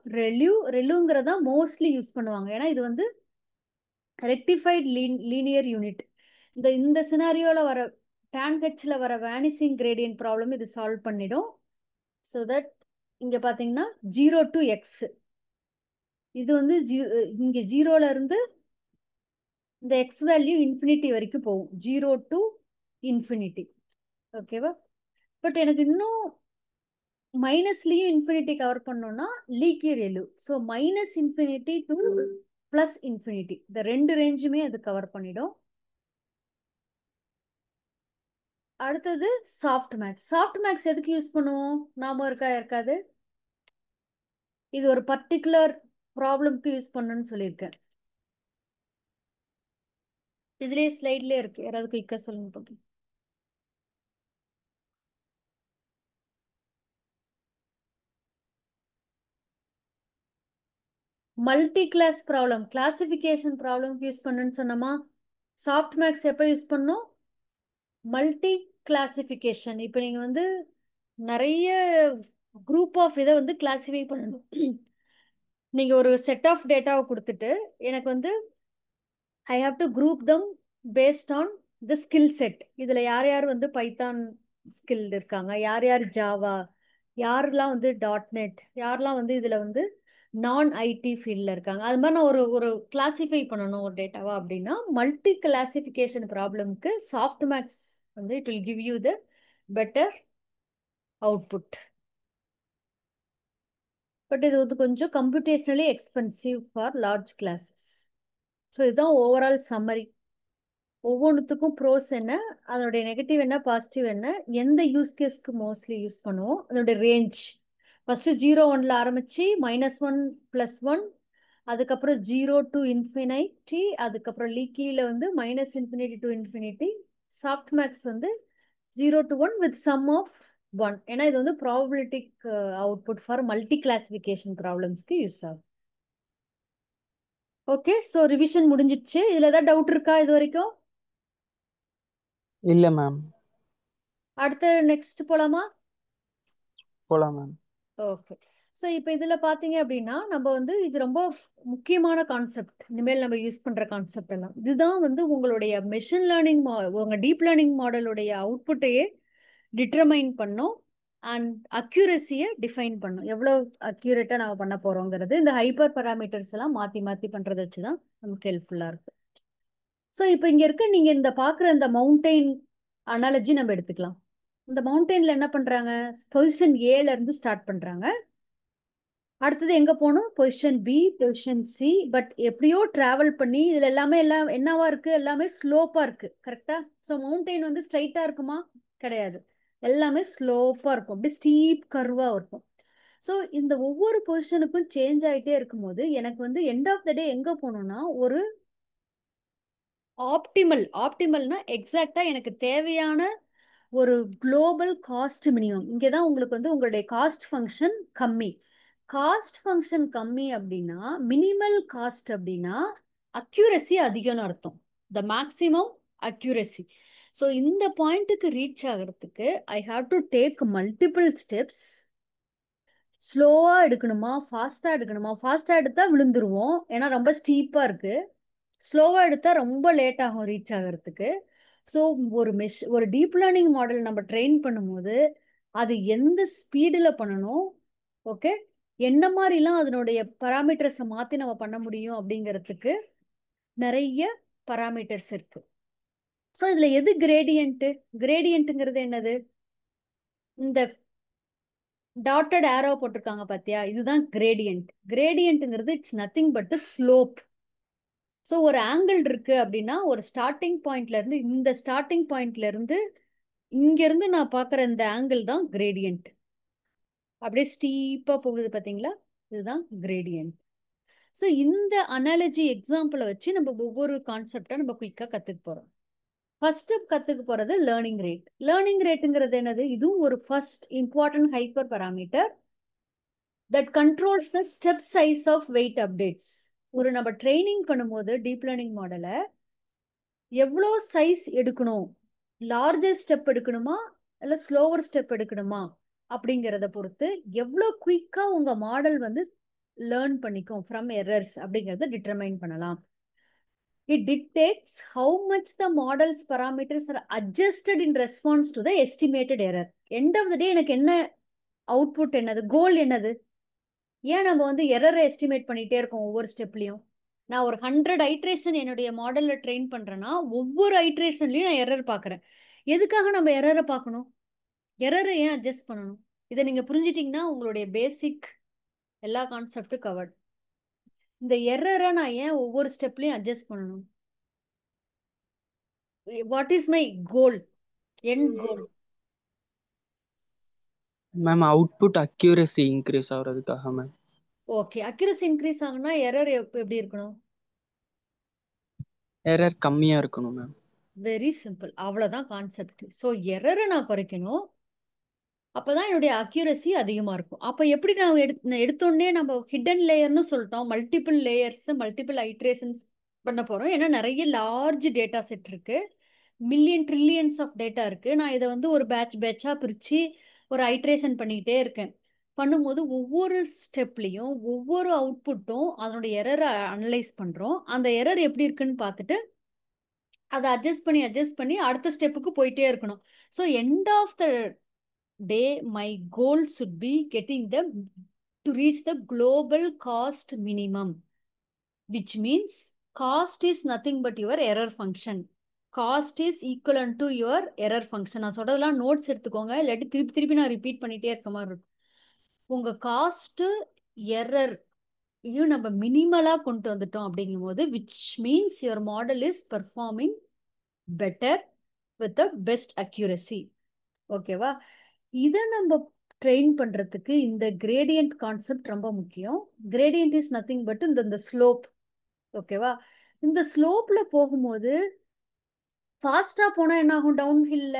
ரெலுங்கிறத மோஸ்ட்லி யூஸ் பண்ணுவாங்க. ஏன்னா இது வந்து ரெக்டிஃபைட் லீனியர் யூனிட். இந்த சினாரியோவில் வர tan hல வர வேனிசிங் கிரேடியன்ட் ப்ராப்ளம் இது சால்வ் பண்ணிடும். ஸோ தட் இங்கே பார்த்தீங்கன்னா 0 to x இது வந்து இங்கே 0ல இருந்து இந்த எக்ஸ் வேல்யூ இன்ஃபினிட்டி வரைக்கும் போகும். 0 to இன்ஃபினிட்டி. ஓகேவா? பட் எனக்கு இன்னும் மைனஸ்லயும் இன்ஃபினிட்டி கவர் பண்ணோம்னா leaky ReLU. So minus infinity to plus infinity இந்த ரெண்டு ரேஞ்சுமே அது கவர் பண்ணிடும். அடுத்தது சாஃப்ட் மேக்ஸ். சாஃப்ட் மேக்ஸ் எதுக்கு யூஸ் பண்ணுவோம்? நாம இருக்காது. இது ஒரு பர்டிகுலர் ப்ராப்ளம்க்கு யூஸ் பண்ணணும்னு சொல்லியிருக்கேன். இதுலயே ஸ்லைட்லயே இருக்கு. யாராவது குயிக்கா சொல்லுங்க பாப்போம். மல்டி கிளாஸ் ப்ராப்ளம், கிளாசிஃபிகேஷன் ப்ராப்ளம்க்கு யூஸ் பண்ணணும்னு சொன்னோமா? சாஃப்ட் மேக்ஸ் எப்போ யூஸ் பண்ணோம்? Multi classification. இப்போ நீங்க வந்து நிறைய குரூப் ஆஃப் இதை வந்து கிளாசிஃபை பண்ணணும். நீங்க ஒரு செட் ஆஃப் டேட்டாவை கொடுத்துட்டு எனக்கு வந்து I have to group them paste on the skill set. இதுல யார் யார் வந்து பைத்தான் ஸ்கில் இருக்காங்க, யார் யார் ஜாவா, யாரெல்லாம் வந்து .NET, யாரெல்லாம் வந்து இதுல வந்து நான் ஐடி ஃபீல்டில் இருக்காங்க. அது மாதிரி நான் ஒரு கிளாசிஃபை பண்ணணும் ஒரு டேட்டாவா அப்படின்னா மல்டி கிளாசிஃபிகேஷன் ப்ராப்ளம்க்கு சாஃப்ட் மேக்ஸ் வந்து it will give you the better output. But இது வந்து கொஞ்சம் computationally expensive for large classes. So இதுதான் ஓவரால் சம்மரி. ஒவ்வொன்றுத்துக்கும் ப்ரோஸ் என்ன, அதனுடைய நெகட்டிவ் என்ன, பாசிட்டிவ் என்ன, எந்த யூஸ் கேஸ்க்கு மோஸ்ட்லி யூஸ் பண்ணுவோம், அதனுடைய ரேஞ்ச். ஃபர்ஸ்ட் 0-1ல ஆரம்பிச்சு -1 +1, அதுக்கப்புறம் 0 to இன்ஃபினிட்டி, அதுக்கப்புறம் லீக்கியில் வந்து -∞ to இன்ஃபினிட்டி. சாஃப்ட் மேக்ஸ் வந்து 0 to 1 with sum of 1. ஏன்னா இது வந்து probabilistic output for multi classification ப்ராப்ளம்ஸ்க்கு யூஸ் ஆகும். ஓகே, ஸோ ரிவிஷன் முடிஞ்சிடுச்சு. இதில் ஏதாவது டவுட் இருக்கா இது வரைக்கும்? இல்ல மேம். அடுத்து நெக்ஸ்ட் போலாமா? போலாம் மேம். ஓகே, ஸோ இப்போ இதில் பார்த்தீங்க அப்படின்னா நம்ம வந்து இது ரொம்ப முக்கியமான கான்செப்ட். இனிமேல் நம்ம யூஸ் பண்ணுற கான்செப்ட் எல்லாம் இதுதான் வந்து உங்களுடைய மெஷின் லேர்னிங் உங்கள் டீப் லேர்னிங் மாடலுடைய அவுட்புட்டையே டிட்டர்மைன் பண்ணும் அண்ட் அக்யூரஸியை டிஃபைன் பண்ணும். எவ்வளோ அக்யூரேட்டாக நம்ம பண்ண போகிறோங்கிறது இந்த ஹைப்பர் பராமீட்டர்ஸ் எல்லாம் மாற்றி மாற்றி பண்ணுறதை வச்சு தான் நமக்கு ஹெல்ப்ஃபுல்லாக இருக்குது. ஸோ இப்போ இங்கே இருக்க நீங்கள் இந்த பார்க்குற இந்த மவுண்டெயின் அனாலஜி நம்ம எடுத்துக்கலாம். இந்த மவுண்டெயின்ல என்ன பண்றாங்க? பொசிஷன் ஏல இருந்து ஸ்டார்ட் பண்றாங்க. அடுத்தது எங்க போகணும்? Position B, position C. But எப்படியோ டிராவல் பண்ணி இதுல எல்லாம் என்னவா இருக்கு? எல்லாமே ஸ்லோப்பா இருக்கு. கரெக்டா? ஸோ மவுண்டெயின் வந்து ஸ்ட்ரைட்டா இருக்குமா? கிடையாது. எல்லாமே ஸ்லோப்பா இருக்கும். அப்படி ஸ்டீப் கர்வா இருக்கும். ஸோ இந்த ஒவ்வொரு பொசிஷனுக்கும் சேஞ்ச் ஆகிட்டே இருக்கும்போது எனக்கு வந்து எண்ட் ஆஃப் த டே எங்க போகணும்னா ஒரு ஆப்டிமல்னா எக்ஸாக்டா எனக்கு தேவையான ஒரு குளோபல் காஸ்ட் மினிமம். இங்கே தான் உங்களுக்கு வந்து உங்களுடைய காஸ்ட் ஃபங்க்ஷன் கம்மி. காஸ்ட் ஃபங்க்ஷன் கம்மி அப்படின்னா மினிமல் காஸ்ட் அப்படின்னா அக்யூரசி அதிகம்னு அர்த்தம். The maximum accuracy. ஸோ இந்த பாயிண்ட்டுக்கு ரீச் ஆகிறதுக்கு I have to take multiple steps. ஸ்லோவாக எடுக்கணுமா, ஃபாஸ்ட்டாக எடுக்கணுமா? ஃபாஸ்ட்டாக எடுத்தால் விழுந்துருவோம், ஏன்னா ரொம்ப ஸ்டீப்பாக இருக்குது. ஸ்லோவாக எடுத்தால் ரொம்ப லேட் ஆகும் ரீச் ஆகிறதுக்கு. ஸோ ஒரு டீப் லேர்னிங் மாடல் நம்ம ட்ரெயின் பண்ணும்போது அது எந்த ஸ்பீடில் பண்ணணும், ஓகே, என்ன மாதிரிலாம் அதனுடைய பராமீட்டர்ஸை மாற்றி நம்ம பண்ண முடியும் அப்படிங்கிறதுக்கு நிறைய பராமீட்டர்ஸ் இருக்கு. ஸோ இதில் எது கிரேடியன்ட்டு? கிரேடியன்ட்டுங்கிறது என்னது? இந்த டாட்டட் ஏரோ போட்டிருக்காங்க பார்த்தியா, இதுதான் கிரேடியன்ட். கிரேடியன்ட்டுங்கிறது it's nothing but the slope. So ஒரு ஆங்கிள் இருக்கு அப்படின்னா ஒரு ஸ்டார்டிங் பாயிண்ட்ல இருந்து இந்த ஸ்டார்டிங் பாயிண்ட்ல இருந்து இங்கிருந்து நான் பார்க்குற இந்த ஆங்கிள் தான் கிரேடியன்ட். அப்படியே ஸ்டீப்பாக போகுது பார்த்தீங்களா, இதுதான் கிரேடியன்ட். ஸோ இந்த அனாலஜி எக்ஸாம்பிளை வச்சு நம்ம ஒவ்வொரு கான்செப்டை நம்ம குயிக்காக கற்றுக்க போகிறோம். ஃபர்ஸ்ட் கத்துக்க போறது லேர்னிங் ரேட். லேர்னிங் ரேட்டுங்கிறது என்னது? இதுவும் ஒரு first important hyper parameter that controls the step size of weight updates. ஒரு நம்ம ட்ரைனிங் பண்ணும்போது டீப் லேர்னிங் மாடலை எவ்வளோ சைஸ் எடுக்கணும், லார்ஜர் ஸ்டெப் எடுக்கணுமா இல்லை ஸ்லோவர் ஸ்டெப் எடுக்கணுமா அப்படிங்கிறத பொறுத்து எவ்வளோ குயிக்காக உங்கள் மாடல் வந்து லேர்ன் பண்ணிக்கும் ஃப்ரம் எரர்ஸ் அப்படிங்கிறத டிட்டர்மைன் பண்ணலாம். It dictates how much the model's parameters are adjusted in response to the estimated error. End of the day எனக்கு என்ன அவுட்புட், என்னது கோல், என்னது? ஏன் நம்ம வந்து எரரை எஸ்டிமேட் பண்ணிட்டே இருக்கோம் ஒவ்வொரு ஸ்டெப்லையும்? நான் ஒரு 100 ஐட்ரேஷன் என்னுடைய மாடலில் ட்ரெயின் பண்ணுறேன்னா ஒவ்வொரு ஐட்ரேஷன்லையும் நான் எரர் பார்க்குறேன். எதுக்காக நம்ம எரரை பார்க்கணும்? எரரை ஏன் அட்ஜஸ்ட் பண்ணணும்? இதை நீங்கள் புரிஞ்சிட்டிங்கன்னா உங்களுடைய பேசிக் எல்லா கான்செப்டும் கவர்ட். இந்த எரரை நான் ஏன் ஒவ்வொரு ஸ்டெப்லையும் அட்ஜஸ்ட் பண்ணணும்? What is my goal, end goal? Ma'am output accuracy increase ஆகிறதுக்காக மேம். ஓகே, அக்யூரசி இன்க்ரீஸ் ஆகுனா எரர் எப்படி இருக்கணும்? எரர் கம்மியாக இருக்கணும் மேம். வெரி சிம்பிள், அவ்வளோதான் கான்செப்ட். ஸோ எரரை நான் குறைக்கணும், அப்போதான் என்னுடைய அக்யூரசி அதிகமாக இருக்கும். அப்போ எப்படி நான் எடுத்தோடனே நம்ம ஹிடன் லேயர்னு சொல்லிட்டோம், மல்டிபிள் லேயர்ஸ் மல்டிபிள் ஐட்ரேஷன்ஸ் பண்ண போகிறோம். ஏன்னா நிறைய லார்ஜ் டேட்டா செட் இருக்கு, மில்லியன் ட்ரில்லியன்ஸ் ஆஃப் டேட்டா இருக்கு. நான் இதை வந்து ஒரு பேட்சாக பிரித்து ஒரு ஐட்ரேஷன் பண்ணிக்கிட்டே இருக்கேன். பண்ணும்போது ஒவ்வொரு ஸ்டெப்லையும் ஒவ்வொரு அவுட்புட்டும் அதனுடைய எரரை அனலைஸ் பண்ணுறோம். அந்த எரர் எப்படி இருக்குன்னு பார்த்துட்டு அதை அட்ஜஸ்ட் பண்ணி அடுத்த ஸ்டெப்புக்கு போயிட்டே இருக்கணும். So end of the day my goal should be getting them to reach the global cost minimum, which means cost is nothing but your error function. Cost is equivalent to your error function. நான் சொல்றதெல்லாம் நோட்ஸ் எடுத்துக்கோங்க, இல்லாட்டி திருப்பி திருப்பி நான் ரிப்பீட் பண்ணிட்டே இருக்க மாதிரி இருக்கும். உங்க காஸ்ட் எரர் இதையும் நம்ம மினிமலா கொண்டு வந்துட்டோம் அப்படிங்கும் போது which means your model is performing better with the best accuracy. ஓகேவா? இதை நம்ம ட்ரெயின் பண்ணுறதுக்கு இந்த கிரேடியன்ட் கான்செப்ட் ரொம்ப முக்கியம். கிரேடியன்ட் இஸ் நத்திங் பட் இந்த ஸ்லோப். ஓகேவா? இந்த ஸ்லோப்பில் போகும்போது ஃபாஸ்ட்டாக போனால் என்ன ஆகும்? டவுன் ஹில்ல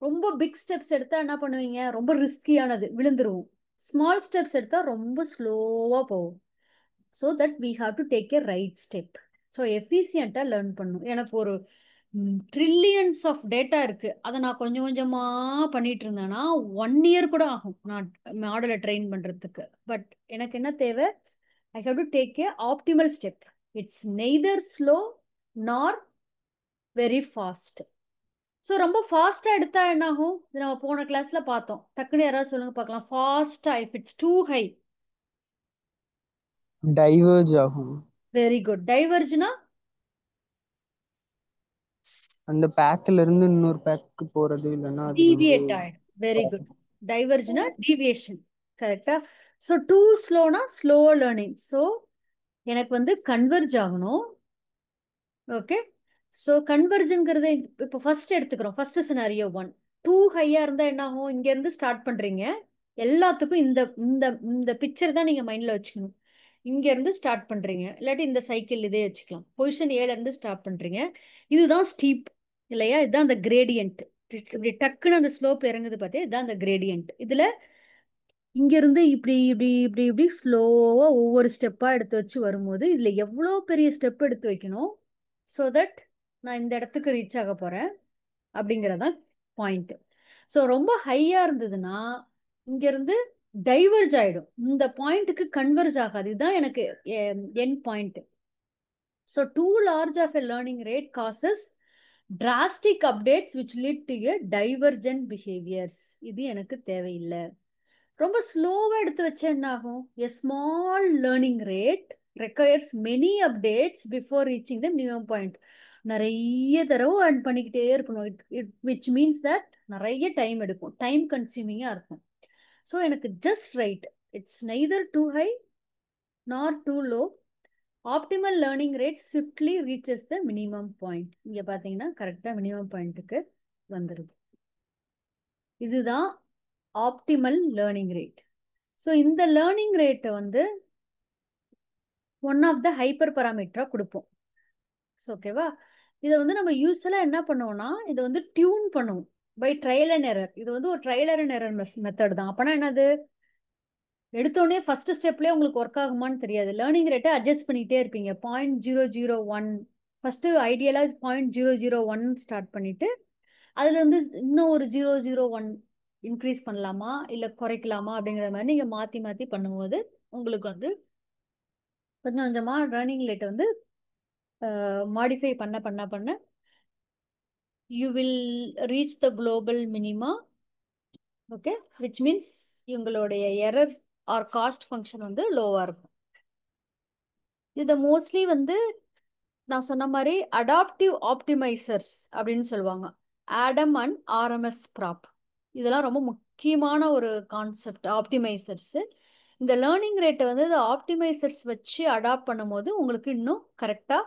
ரொம்ப பிக் ஸ்டெப்ஸ் எடுத்தால் என்ன பண்ணுவீங்க? ரொம்ப ரிஸ்கியானது, விழுந்துருவோம். ஸ்மால் ஸ்டெப்ஸ் எடுத்தால் ரொம்ப ஸ்லோவாக போகும். So that we have to take a right step. So எஃபிஷியண்ட்டாக லேர்ன் பண்ணணும். எனக்கு ஒரு ட்ரில்லியன்ஸ் ஆஃப் டேட்டா இருக்கு, அதை நான் கொஞ்சம் கொஞ்சமா பண்ணிட்டு இருந்தேன்னா 1 year கூட ஆகும் நான் மாடலை ட்ரெயின் பண்றதுக்கு. பட் எனக்கு என்ன தேவை? I have to take a optimal step. It's neither slow nor very fast. So ரொம்ப ஃபாஸ்டா எடுத்தா என்ன ஆகும்? இது நம்ம போன கிளாஸ்ல பார்த்தோம். டக்குன்னு யாராவது சொல்லுங்க பார்க்கலாம். ஃபாஸ்டா, if it's too high diverge ஆகும். Very good. டைவர்ஜ்னா அந்த பேத்ல இருந்து இன்னொரு பேக்கு போறது, இல்லைன்னா அது டீவியேட் ஆயிடும். Very good. டைவர்ஜ்னா டீவியேஷன். கரெக்டா? ஸோ டூ ஸ்லோனா ஸ்லோ லேர்னிங். ஸோ எனக்கு வந்து கன்வர்ஜ் ஆகணும். ஓகே, ஸோ கன்வர்ஜுங்கிறத இப்போ ஃபர்ஸ்ட் எடுத்துக்கிறோம். First scenario 1. டூ ஹையா இருந்தா என்ன ஆகும்? இங்க இருந்து ஸ்டார்ட் பண்றீங்க. எல்லாத்துக்கும் இந்த இந்த இந்த பிக்சர் தான் நீங்க மைண்ட்ல வச்சுக்கணும். இங்க இருந்து ஸ்டார்ட் பண்றீங்க, இல்லாட்டி இந்த சைக்கிள் இதே வச்சுக்கலாம். பொசிஷன் ஏல இருந்து ஸ்டார்ட் பண்றீங்க. இதுதான் ஸ்டீப் இல்லையா? இதுதான் அந்த கிரேடியன்ட். இப்படி டக்குன்னு அந்த ஸ்லோப் இறங்குது பார்த்தே, இதுதான் அந்த கிரேடியன்ட். இதுல இங்க இருந்து இப்படி இப்படி இப்படி இப்படி ஸ்லோவா ஒவ்வொரு ஸ்டெப்பா எடுத்து வச்சு வரும்போது இதுல எவ்வளோ பெரிய ஸ்டெப் எடுத்து வைக்கணும் ஸோ தட் நான் இந்த இடத்துக்கு ரீச் ஆக போறேன் அப்படிங்கறதான் பாயிண்ட். ஸோ ரொம்ப ஹையா இருந்ததுன்னா இங்க இருந்து டைவர்ஜ் ஆயிடும், இந்த பாயிண்ட்டுக்கு கன்வர்ஜ் ஆகாது. இதுதான் எனக்கு end point. So too large of a learning rate causes drastic updates which lead to a divergent behaviors. இது எனக்கு தேவையில்லை. ரொம்ப ஸ்லோவா எடுத்து வச்சா என்ன ஆகும்? a small learning rate requires many updates before reaching the minimum point. நிறைய தடவை earn பண்ணிக்கிட்டே இருக்கணும். which means that நிறைய டைம் எடுக்கும், டைம் கன்சியூமிங்கா இருக்கும். ஸோ எனக்கு just right, it's neither too high nor too low. Optimal learning rate swiftly reaches the minimum point. இங்க பாத்தீங்கன்னா கரெக்டா மினிமம் பாயிண்ட்டுக்கு வந்துருது. இதுதான் ஆப்டிமல் லேர்னிங் ரேட். ஸோ இந்த லேர்னிங் ரேட்டை வந்து ஒன் ஆஃப் த ஹைப்பர் பராமீட்டரா கொடுப்போம். ஓகேவா? இதை வந்து நம்ம யூஸ்வலாக என்ன பண்ணுவோம்னா இதை வந்து டியூன் பண்ணுவோம் பை ட்ரையல் அண்ட் எரர். இது வந்து ஒரு ட்ரையல் அண்ட் எரர் மெத்தட் தான். அப்போனா என்னது, எடுத்தோடனே ஃபர்ஸ்ட் ஸ்டெப்லேயே உங்களுக்கு ஒர்க் ஆகுமான்னு தெரியாது. லேர்னிங் ரேட்டை அட்ஜஸ்ட் பண்ணிகிட்டே இருப்பீங்க. 0.001 ஃபஸ்ட்டு ஐடியலாக 0.001 ஸ்டார்ட் பண்ணிவிட்டு அதில் வந்து இன்னும் ஒரு 0.01 இன்க்ரீஸ் பண்ணலாமா இல்லை குறைக்கலாமா அப்படிங்கிற மாதிரி நீங்கள் மாற்றி மாற்றி பண்ணும்போது உங்களுக்கு வந்து கொஞ்சம் கொஞ்சமாக லேர்னிங் ரேட்டை வந்து மாடிஃபை பண்ண பண்ண பண்ண you will reach the global minima. Okay, which means உங்களுடைய எரர் ஆர் காஸ்ட் ஃபங்க்ஷன் வந்து லோவாக இருக்கும். இதை மோஸ்ட்லி வந்து நான் சொன்ன மாதிரி அடாப்டிவ் ஆப்டிமைசர்ஸ் அப்படின்னு சொல்லுவாங்க. ஆடம் அண்ட் ஆர்எம்எஸ் ப்ராப் இதெல்லாம் ரொம்ப முக்கியமான ஒரு கான்செப்ட். ஆப்டிமைசர்ஸ் இந்த லேர்னிங் ரேட்டை வந்து இந்த ஆப்டிமைசர்ஸ் வச்சு அடாப்ட் பண்ணும்போது உங்களுக்கு இன்னும் கரெக்டாக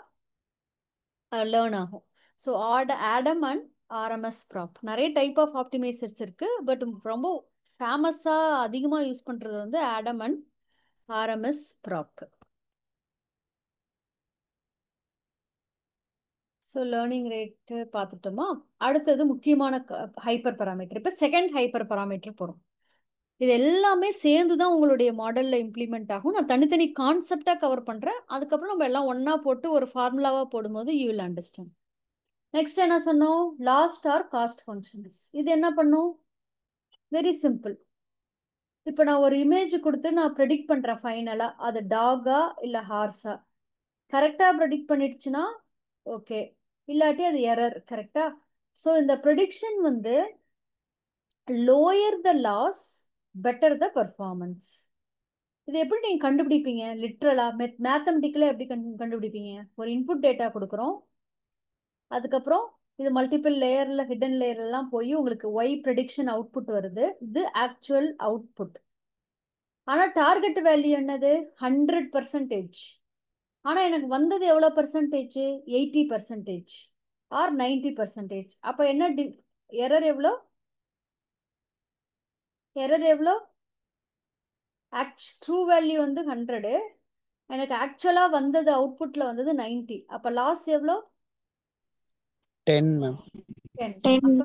லேர்ன் ஆகும். So Adam and RMS prop நிறைய டைப் ஆஃப் ஆப்டிமைசர்ஸ் இருக்கு. பட் ரொம்ப ஃபேமஸாக அதிகமாக யூஸ் பண்ணுறது வந்து Adam and RMS prop. So learning rate பார்த்துட்டோமா. அடுத்தது முக்கியமான ஹைப்பர் பராமீட்டர். இப்போ செகண்ட் ஹைப்பர் பராமீட்டர் போகிறோம். இது எல்லாமே சேர்ந்து தான் உங்களுடைய மாடலில் இம்ப்ளிமெண்ட் ஆகும். நான் தனித்தனி கான்செப்டாக கவர் பண்ணுறேன். அதுக்கப்புறம் நம்ம எல்லாம் ஒன்றா போட்டு ஒரு ஃபார்முலாவாக போடும்போது யூ வில் அண்டர்ஸ்டாண்ட். நெக்ஸ்ட் என்ன சொன்னோம், லாஸ்ட் ஆர் காஸ்ட் ஃபங்க்ஷன்ஸ். இது என்ன பண்ணும், வெரி சிம்பிள். இப்போ நான் ஒரு இமேஜ் கொடுத்து நான் ப்ரெடிக்ட் பண்ணுறேன் ஃபைனலாக அது டாகா இல்லை ஹார்ஸா. கரெக்டாக ப்ரெடிக்ட் பண்ணிடுச்சுன்னா ஓகே, இல்லாட்டி அது எரர். கரெக்டா? ஸோ இந்த ப்ரெடிக்ஷன் வந்து lower the loss better the performance. இது எப்படி நீங்கள் கண்டுபிடிப்பீங்க? லிட்ரலாக மேத்தமெட்டிக்கலாக எப்படி கண்டுபிடிப்பீங்க? ஒரு இன்புட் டேட்டா கொடுக்குறோம், அதுக்கப்புறம் இது மல்டிபிள் லேயரில் ஹிடன் லேயர்லாம் போய் உங்களுக்கு ஒய் ப்ரெடிக்ஷன் அவுட்புட் வருது. இது ஆக்சுவல் அவுட்புட். ஆனால் டார்கெட் வேல்யூ என்னது, 100%. ஆனால் எனக்கு வந்தது எவ்வளோ பர்சன்டேஜ், 80% ஆர் 90%. அப்போ என்ன எரர் எவ்வளோ, எரர் எவ்வளோ, ட்ரூ வேல்யூ வந்து 100, எனக்கு ஆக்சுவலாக வந்தது அவுட்புட்டில் வந்தது 90. அப்போ லாஸ் எவ்வளோ, 10 மேம். 10. அப்போ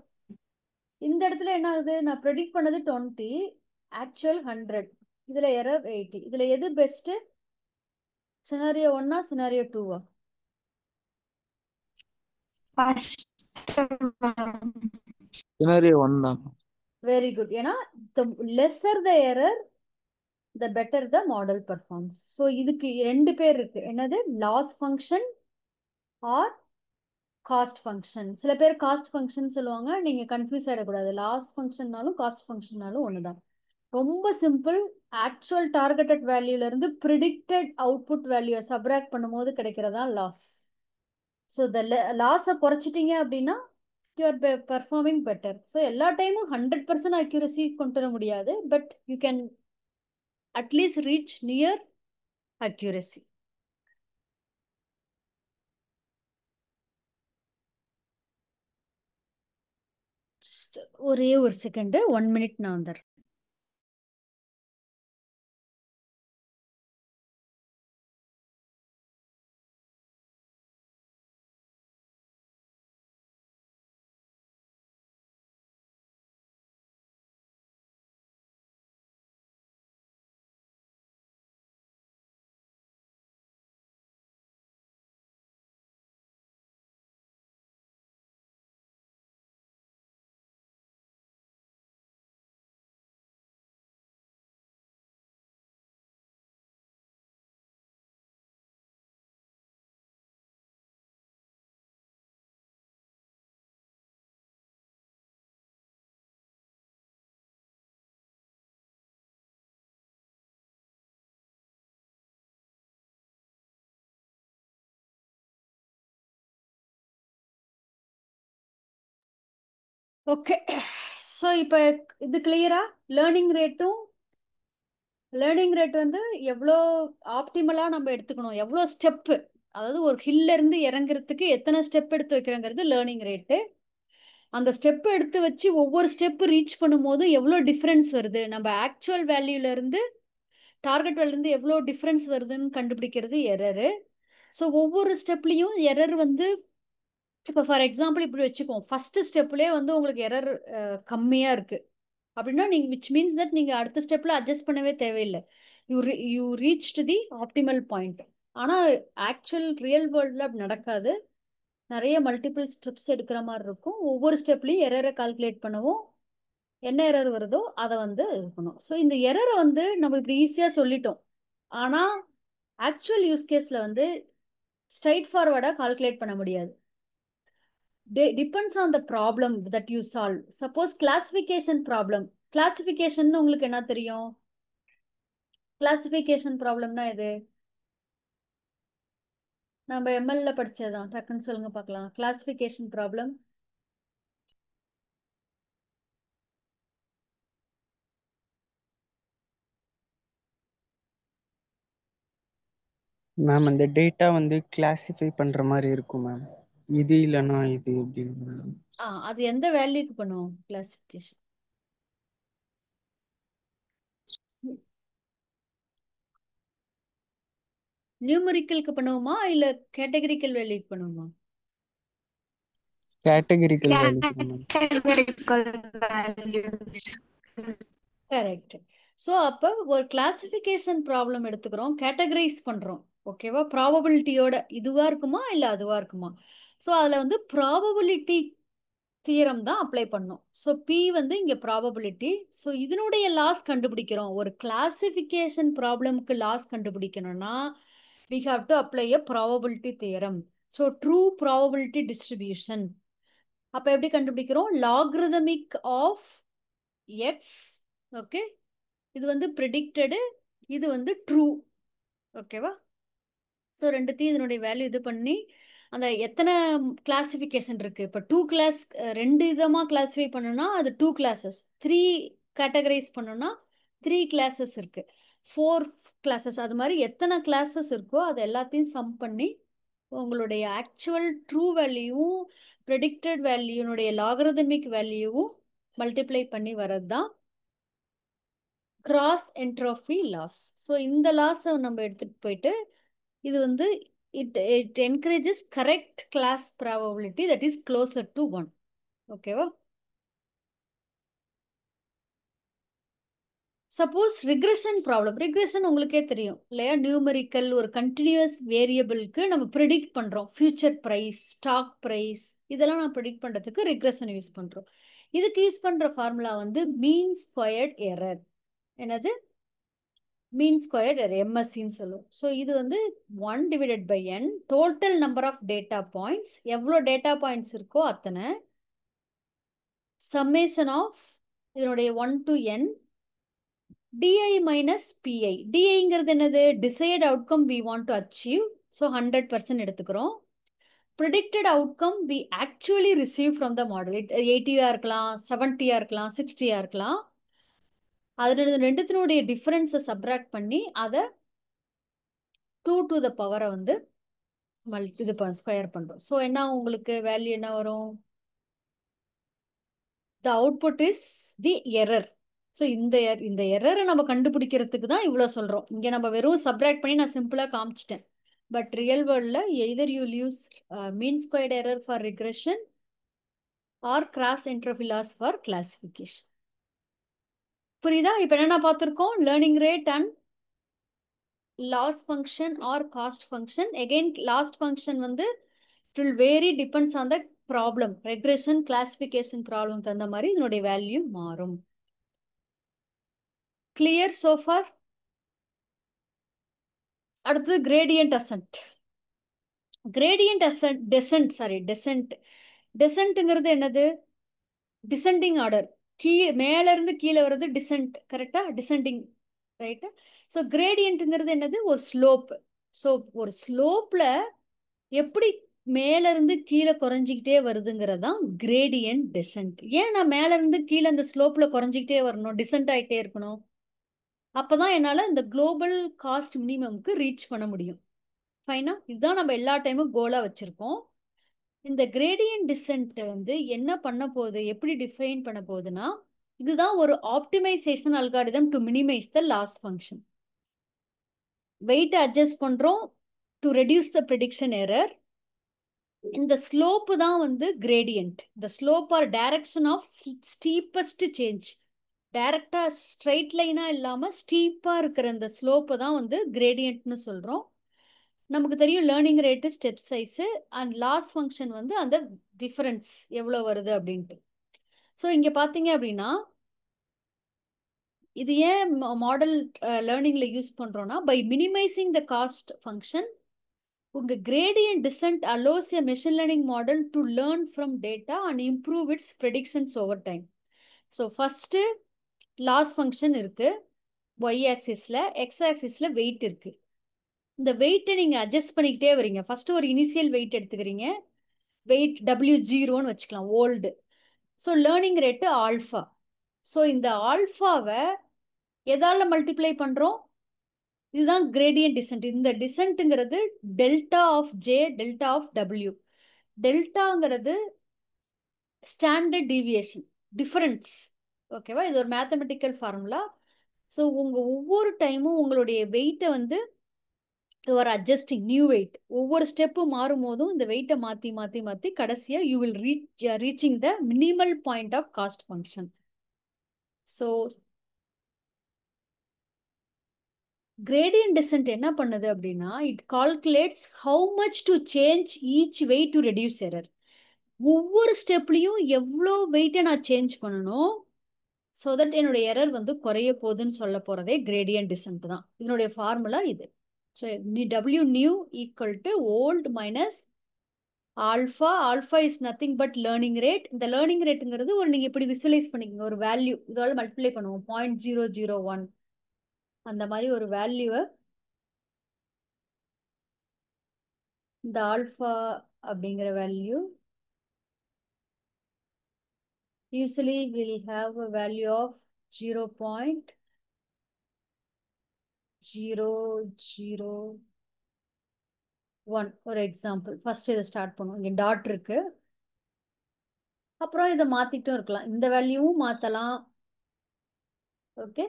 இந்த இடத்துல என்ன ஆகுது, நான் ப்ரெடிக்ட் பண்ணது 20, ஆக்சுவல் 100, இதில் எரர் 80. இதில் எது பெஸ்ட்டு, சினாரியோ 1ஆ சினாரியோ 2ஆ? சினாரியோ 1 தான். Very good. ஏன்னா the lesser the error the better the model performs. So இதுக்கு ரெண்டு பேர் இருக்கு, என்னது, loss function or cost function. சில பேர் காஸ்ட் ஃபங்க்ஷன் சொல்லுவாங்க, நீங்க கன்ஃபியூஸ் ஆகிடக்கூடாது. லாஸ் ஃபங்க்ஷன்னாலும் காஸ்ட் ஃபங்க்ஷன்னாலும் ஒன்று தான். ரொம்ப சிம்பிள். ஆக்சுவல் டார்கெட்டட் வேல்யூல இருந்து ப்ரிடிக்டட் அவுட்புட் வேல்யூவை சப்ராக்ட் பண்ணும்போது கிடைக்கிறதா லாஸ். ஸோ த லாஸை குறைச்சிட்டீங்க அப்படின்னா you are performing better. So எல்லா டைமும் 100% அக்யூரசி கொண்டு வர முடியாது, but you can at least reach near accuracy. Just ஒரே ஒரு செகண்டு, 1 minute நான் வந்துடுறேன். ஓகே, ஸோ இப்போ இது கிளியரா? லேர்னிங் ரேட் வந்து எவ்வளோ ஆப்டிமலாக நம்ம எடுத்துக்கணும், எவ்வளோ ஸ்டெப்பு, அதாவது ஒரு ஹில்ல இருந்து இறங்குறதுக்கு எத்தனை ஸ்டெப் எடுத்து வைக்கிறோங்கிறது லேர்னிங் ரேட்டு. அந்த ஸ்டெப் எடுத்து வச்சு ஒவ்வொரு ஸ்டெப் ரீச் பண்ணும்போது எவ்வளோ டிஃப்ரென்ஸ் வருது, நம்ம ஆக்சுவல் வேல்யூல இருந்து டார்கெட் வேல்யூ இருந்து எவ்வளோ டிஃப்ரென்ஸ் வருதுன்னு கண்டுபிடிக்கிறது எரரு. ஸோ ஒவ்வொரு ஸ்டெப்லையும் எரர் வந்து இப்போ ஃபார் எக்ஸாம்பிள் இப்படி வச்சுப்போம், ஃபர்ஸ்ட் ஸ்டெப்லேயே வந்து உங்களுக்கு எரர் கம்மியாக இருக்குது அப்படின்னா நீங்கள் விச் மீன்ஸ் தட் நீங்கள் அடுத்த ஸ்டெப்பில் அட்ஜஸ்ட் பண்ணவே தேவையில்லை. You reach the optimal point. ஆனால் ஆக்சுவல் ரியல் வேர்ல்டில் அப்படி நடக்காது. நிறைய மல்டிபிள் ஸ்டெப்ஸ் எடுக்கிற மாதிரி இருக்கும். ஒவ்வொரு ஸ்டெப்லையும் எரரை கால்குலேட் பண்ணவும் என்ன எரர் வருதோ அதை வந்து இருக்கணும். ஸோ இந்த எரரை வந்து நம்ம இப்படி ஈஸியாக சொல்லிட்டோம். ஆனால் ஆக்சுவல் யூஸ் கேஸில் வந்து ஸ்ட்ரைட் ஃபார்வர்டாக கால்குலேட் பண்ண முடியாது. Depends on the problem that you solve. Suppose classification problem. Classification உங்களுக்கு என்ன தெரியும்? Classification problemனா எது? நம்ம எம்எல்ல படிச்சதான். டக்குன்னு சொல்லுங்க பார்க்கலாம். Classification problem. மேம் அந்த டேட்டா வந்து கிளாசிஃபை பண்ற மாதிரி இருக்கும் மேம். இது இல்லைன்னா இது அப்படின்னு. அது எந்த வேல்யூக்கு பண்ணுவோம் கிளாசிஃபிகேஷன்? நியூமரிக்கலுக்கு பண்ணுவோமா இல்ல கேட்டகரிக்கல் வேல்யூக்கு பண்ணுவோமா? Categorical value ma'am. Categorical values. Correct. So அப்போ ஒரு கிளாசிஃபிகேஷன் ப்ராப்ளம் எடுத்துக்கிறோம், கேட்டகரைஸ் பண்ணுறோம். ஓகேவா? ப்ராபபிலிட்டியோட இதுவாக இருக்குமா இல்லை அதுவாக இருக்குமா? ஸோ அதில் வந்து ப்ராபபிலிட்டி தியரம் தான் அப்ளை பண்ணோம். ஸோ பி வந்து இங்கே ப்ராபபிலிட்டி. ஸோ இதனுடைய லாஸ் கண்டுபிடிக்கிறோம். ஒரு கிளாசிஃபிகேஷன் ப்ராப்ளம்க்கு லாஸ் கண்டுபிடிக்கணும்னா we have to apply a probability theorem. So true probability distribution. அப்போ எப்படி கண்டுபிடிக்கிறோம்? Logarithmic of X. ஓகே, இது வந்து ப்ரெடிக்டடு, இது வந்து ட்ரூ. ஓகேவா? ஸோ ரெண்டுத்தையும் இதனுடைய வேல்யூ இது பண்ணி அந்த எத்தனை கிளாசிஃபிகேஷன் இருக்குது. இப்போ 2 கிளாஸ் 2 விதமாக கிளாஸிஃபை பண்ணணும்னா அது 2 கிளாஸஸ். 3 கேட்டகரைஸ் பண்ணணும்னா 3 கிளாஸஸ் இருக்குது. 4 கிளாஸஸ். அது மாதிரி எத்தனை கிளாஸஸ் இருக்கோ அது எல்லாத்தையும் சம் பண்ணி உங்களுடைய ஆக்சுவல் ட்ரூ வேல்யூவும் ப்ரெடிக்டட் வேல்யூனுடைய லாகரிதமிக் வேல்யூவும் மல்டிப்ளை பண்ணி வர்றது தான் கிராஸ் என்ட்ரோபி லாஸ். ஸோ இந்த லாஸை நம்ம எடுத்துகிட்டு போயிட்டு இது வந்து it encourages correct class probability that is closer to 1. ஓகேவா? Suppose regression problem. ரிக்ரெஷன் உங்களுக்கே தெரியும் இல்லையா? நியூமரிக்கல் ஒரு கண்டினியூஸ் வேரியபிளுக்கு நம்ம ப்ரிடிக்ட் பண்ணுறோம். ஃபியூச்சர் ப்ரைஸ், ஸ்டாக் ப்ரைஸ், இதெல்லாம் நான் ப்ரிடிக்ட் பண்ணுறதுக்கு ரிக்ரெஷன் யூஸ் பண்ணுறோம். இதுக்கு யூஸ் பண்ணுற ஃபார்முலா வந்து மீன் ஸ்கொயர்ட் எரர். என்னது? மீன் ஸ்கொயர்ட் எரர், எம்எஸ்சின்னு சொல்லுவோம். ஸோ இது வந்து 1 divided by n, total number of data points, எவ்வளோ டேட்டா பாயிண்ட்ஸ் இருக்கோ அத்தனை, சம்மேஷன் ஆஃப் இதனுடைய 1 to n, DI minus PI. டிஐங்கிறது என்னது? Desired outcome we want to achieve. So 100% எடுத்துக்கிறோம். Predicted outcome we actually receive from the model. 80 இருக்கலாம், 70 இருக்கலாம், 60 இருக்கலாம். அதில் ரெண்டுத்தினுடைய டிஃபரன்ஸை சப்ராக்ட் பண்ணி அதை 2 to the பவரை வந்து இது ஸ்கொயர் பண்ணுறோம். ஸோ என்ன உங்களுக்கு வேல்யூ என்ன வரும்? த output is the error. So இந்த எரரை நம்ம கண்டுபிடிக்கிறதுக்கு தான் இவ்வளோ சொல்கிறோம். இங்கே நம்ம வெறும் சப்ராக்ட் பண்ணி நான் சிம்பிளாக காமிச்சிட்டேன். பட் ரியல் வேர்ல்டில் either you use mean squared error for regression or cross entropy loss for classification. புரியுதா? இப்போ என்னென்ன பார்த்துருக்கோம்? Learning rate and loss function or cost function. Again lost function வந்து it will vary depends on the problem. Regression, classification problem தகுந்த மாதிரி இதனுடைய வேல்யூ மாறும். Clear so far? அடுத்தது gradient ascent. gradient ascent, descent. descentங்கிறது என்னது? descending order. மேல இருந்து கீழே வருது descent. கரெக்டா? descending. ரைட்? ஸோ கிரேடியன்ட்ங்கிறது என்னது? ஒரு ஸ்லோப். ஸோ ஒரு ஸ்லோப்ல எப்படி மேல இருந்து கீழே குறைஞ்சிக்கிட்டே வருதுங்கிறது தான் கிரேடியன்ட் டெசன்ட். ஏன் நான் மேல இருந்து கீழே அந்த ஸ்லோப்ல குறைஞ்சிக்கிட்டே வரணும், டிசென்ட் ஆகிட்டே இருக்கணும்? அப்பதான் என்னால இந்த குளோபல் காஸ்ட் மினிமம்க்கு ரீச் பண்ண முடியும். ஃபைனா? இதுதான் நம்ம எல்லா டைமும் கோலா வச்சிருக்கோம். இந்த கிரேடியன்ட் டிசென்ட் வந்து என்ன பண்ண போகுது, எப்படி டிஃபைன் பண்ண போகுதுன்னா, இதுதான் ஒரு optimisation algorithm to minimise the loss function. Weight adjust பண்றோம் to reduce the prediction error. இந்த ஸ்லோப்பு தான் வந்து கிரேடியன்ட். இந்த slope or direction of steepest change. டைரக்டா ஸ்ட்ரைட் லைனா இல்லாம ஸ்டீப்பா இருக்கிற இந்த ஸ்லோப்பை தான் வந்து கிரேடியன்ட்னு சொல்றோம். நமக்கு தெரியும் learning rate, step size and loss function வந்து அந்த டிஃபரன்ஸ் எவ்வளோ வருது அப்படின்ட்டு. ஸோ இங்கே பார்த்தீங்க அப்படின்னா இது ஏன் மாடல் லேர்னிங்கில் யூஸ் பண்ணுறோன்னா, by minimizing the cost function உங்கள் gradient descent allows a machine learning model to learn from data and improve its predictions over time. So first loss function இருக்குது, ஒய் ஆக்சிஸில், எக்ஸ் ஆக்சிஸில் வெயிட் இருக்குது. இந்த வெயிட்டை நீங்கள் அட்ஜஸ்ட் பண்ணிக்கிட்டே வரீங்க. ஃபஸ்ட்டு ஒரு இனிஷியல் வெயிட் எடுத்துக்கிறீங்க, வெயிட் W0ன்னு வச்சுக்கலாம், old. So learning rate alpha. So இந்த ஆல்ஃபாவை எதால மல்டிப்ளை பண்ணுறோம்? இதுதான் கிரேடியன்ட் டிசென்ட். இந்த டிசென்ட்டுங்கிறது delta of J, delta of W. டெல்டாங்கிறது ஸ்டாண்டர்ட் டீவியேஷன், டிஃபரன்ஸ். ஓகேவா? இது ஒரு மேத்தமெட்டிக்கல் ஃபார்முலா. ஸோ உங்கள் ஒவ்வொரு டைமும் உங்களுடைய வெயிட்டை வந்து ஒரு அட்ஜஸ்டிங் நியூ வெயிட், ஒவ்வொரு ஸ்டெப்பும் மாறும் போதும் இந்த வெயிட்டை மாற்றி மாற்றி மாற்றி கடைசியாக you will reaching the minimal point of cost function. So gradient descent என்ன பண்ணுது அப்படின்னா, it calculates how much to change each weight to reduce error. ஒவ்வொரு ஸ்டெப்லையும் எவ்வளோ வெயிட்டை நான் சேஞ்ச் பண்ணணும் ஸோ தட் என்னுடைய எரர் வந்து குறைய போகுதுன்னு சொல்ல போகிறதே gradient descent தான். இதனுடைய ஃபார்முலா இது. So W new equal to old minus alpha. Alpha is nothing but learning rate. இந்த லேர்னிங் ரேட்டுங்கிறது ஒரு நீங்கள் இப்படி விசுவலைஸ் பண்ணிக்கோங்க, ஒரு வேல்யூ இதோட மல்டிப்ளை பண்ணுவோம், 0.001 அந்த மாதிரி ஒரு வேல்யூவை இந்த ஆல்ஃபா அப்படிங்கிற value usually will have a value of 0.001. ஒரு எக்ஸாம்பிள் ஃபர்ஸ்ட் இதை ஸ்டார்ட் பண்ணுவோம். இங்கே டாட் இருக்கு, அப்புறம் இதை மாத்திட்டும் இருக்கலாம், இந்த வேல்யூவும் மாற்றலாம். ஓகே,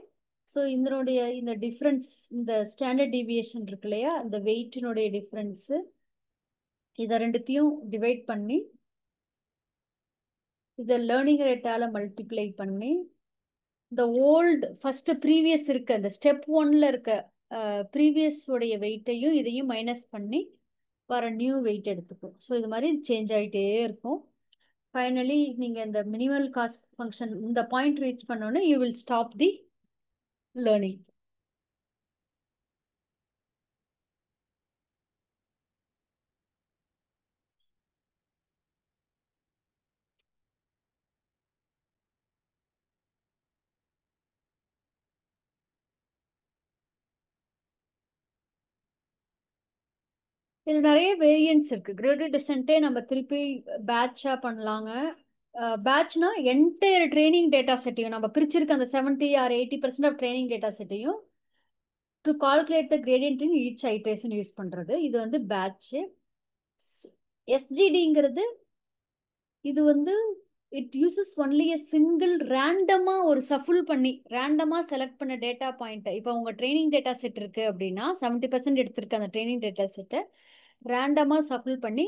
ஸோ இதனுடைய இந்த டிஃப்ரென்ஸ், இந்த ஸ்டாண்டர்ட் டீவியேஷன் இருக்கு இல்லையா, இந்த வெயிட்டினுடைய டிஃப்ரென்ஸு, இதை ரெண்டுத்தையும் டிவைட் பண்ணி இதை லேர்னிங் ரேட்டால மல்டிப்ளை பண்ணி இந்த ஓல்டு ஃபர்ஸ்ட் ப்ரீவியஸ் இருக்க இந்த ஸ்டெப் 1ல இருக்க ப்ரீவியஸ் உடைய வெயிட்டையும் இதையும் மைனஸ் பண்ணி வர நியூ வெயிட் எடுத்துக்கும். ஸோ இது மாதிரி சேஞ்ச் ஆகிட்டே இருக்கும். ஃபைனலி நீங்கள் இந்த மினிமல் காஸ்ட் ஃபங்க்ஷன் இந்த பாயிண்ட் ரீச் பண்ணோன்னே you will stop the learning. இதில் நிறைய வேரியன்ஸ் இருக்குது. கிரேடியன்ட் டிசென்ட்டே நம்ம திருப்பி பேட்சாக பண்ணலாங்க. பேட்ச்னா என்டையர் ட்ரைனிங் டேட்டா செட்டையும் நம்ம பிரிச்சிருக்க அந்த 70 or 80% ஆஃப் ட்ரைனிங் டேட்டா செட்டையும் to calculate the gradient in each iteration use பண்ணுறது. இது வந்து பேட்ச்சு. எஸ்ஜிடிங்கிறது இது வந்து it uses only a single ரேண்டமாக ஒரு சஃபுல் பண்ணி ரேண்டமாக செலக்ட் பண்ண டேட்டா பாயிண்ட்டை. இப்போ உங்கள் ட்ரைனிங் டேட்டா செட் இருக்குது அப்படின்னா 70% எடுத்திருக்க அந்த ட்ரைனிங் டேட்டா செட்டை ரேண்டமாக சஃபுல் பண்ணி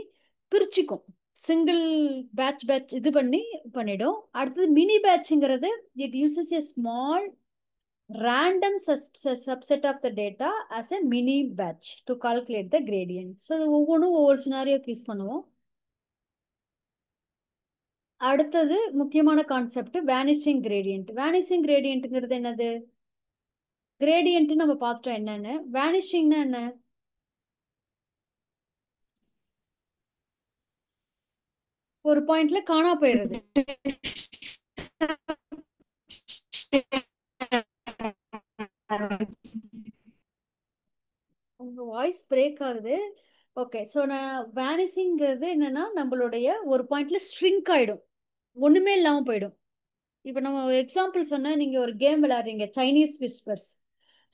பிரிச்சுக்கும், சிங்கிள் பேட்ச் இது பண்ணிடும். அடுத்தது மினி பேட்சுங்கிறது it uses a small random subset of the data as a mini batch to calculate the gradient. So ஒவ்வொன்றும் ஒவ்வொரு சினாரியோக்கு யூஸ் பண்ணுவோம். அடுத்தது முக்கியமான கான்செப்ட் வேனிஷிங் கிரேடியன்ட். வேனிஷிங் கிரேடியன்ட்ங்கிறது என்னது? கிரேடியன்ட் நம்ம பார்த்துட்டோம் என்னன்னு. வேனிஷிங்னா என்ன? ஒரு பாயிண்ட்ல காணா போயிடுறது. உங்க வாய்ஸ் பிரேக் ஆகுது. ஓகே, ஸோ நான் வேனிஷிங்கிறது என்னன்னா நம்மளுடைய ஒரு பாயிண்ட்ல ஸ்ட்ரிங்க் ஆயிடும், ஒண்ணுமே இல்லாம போயிடும். இப்போ நம்ம எக்ஸாம்பிள் சொன்னால் நீங்கள் ஒரு கேம் விளையாடுறீங்க, சைனீஸ் விஸ்பர்ஸ்.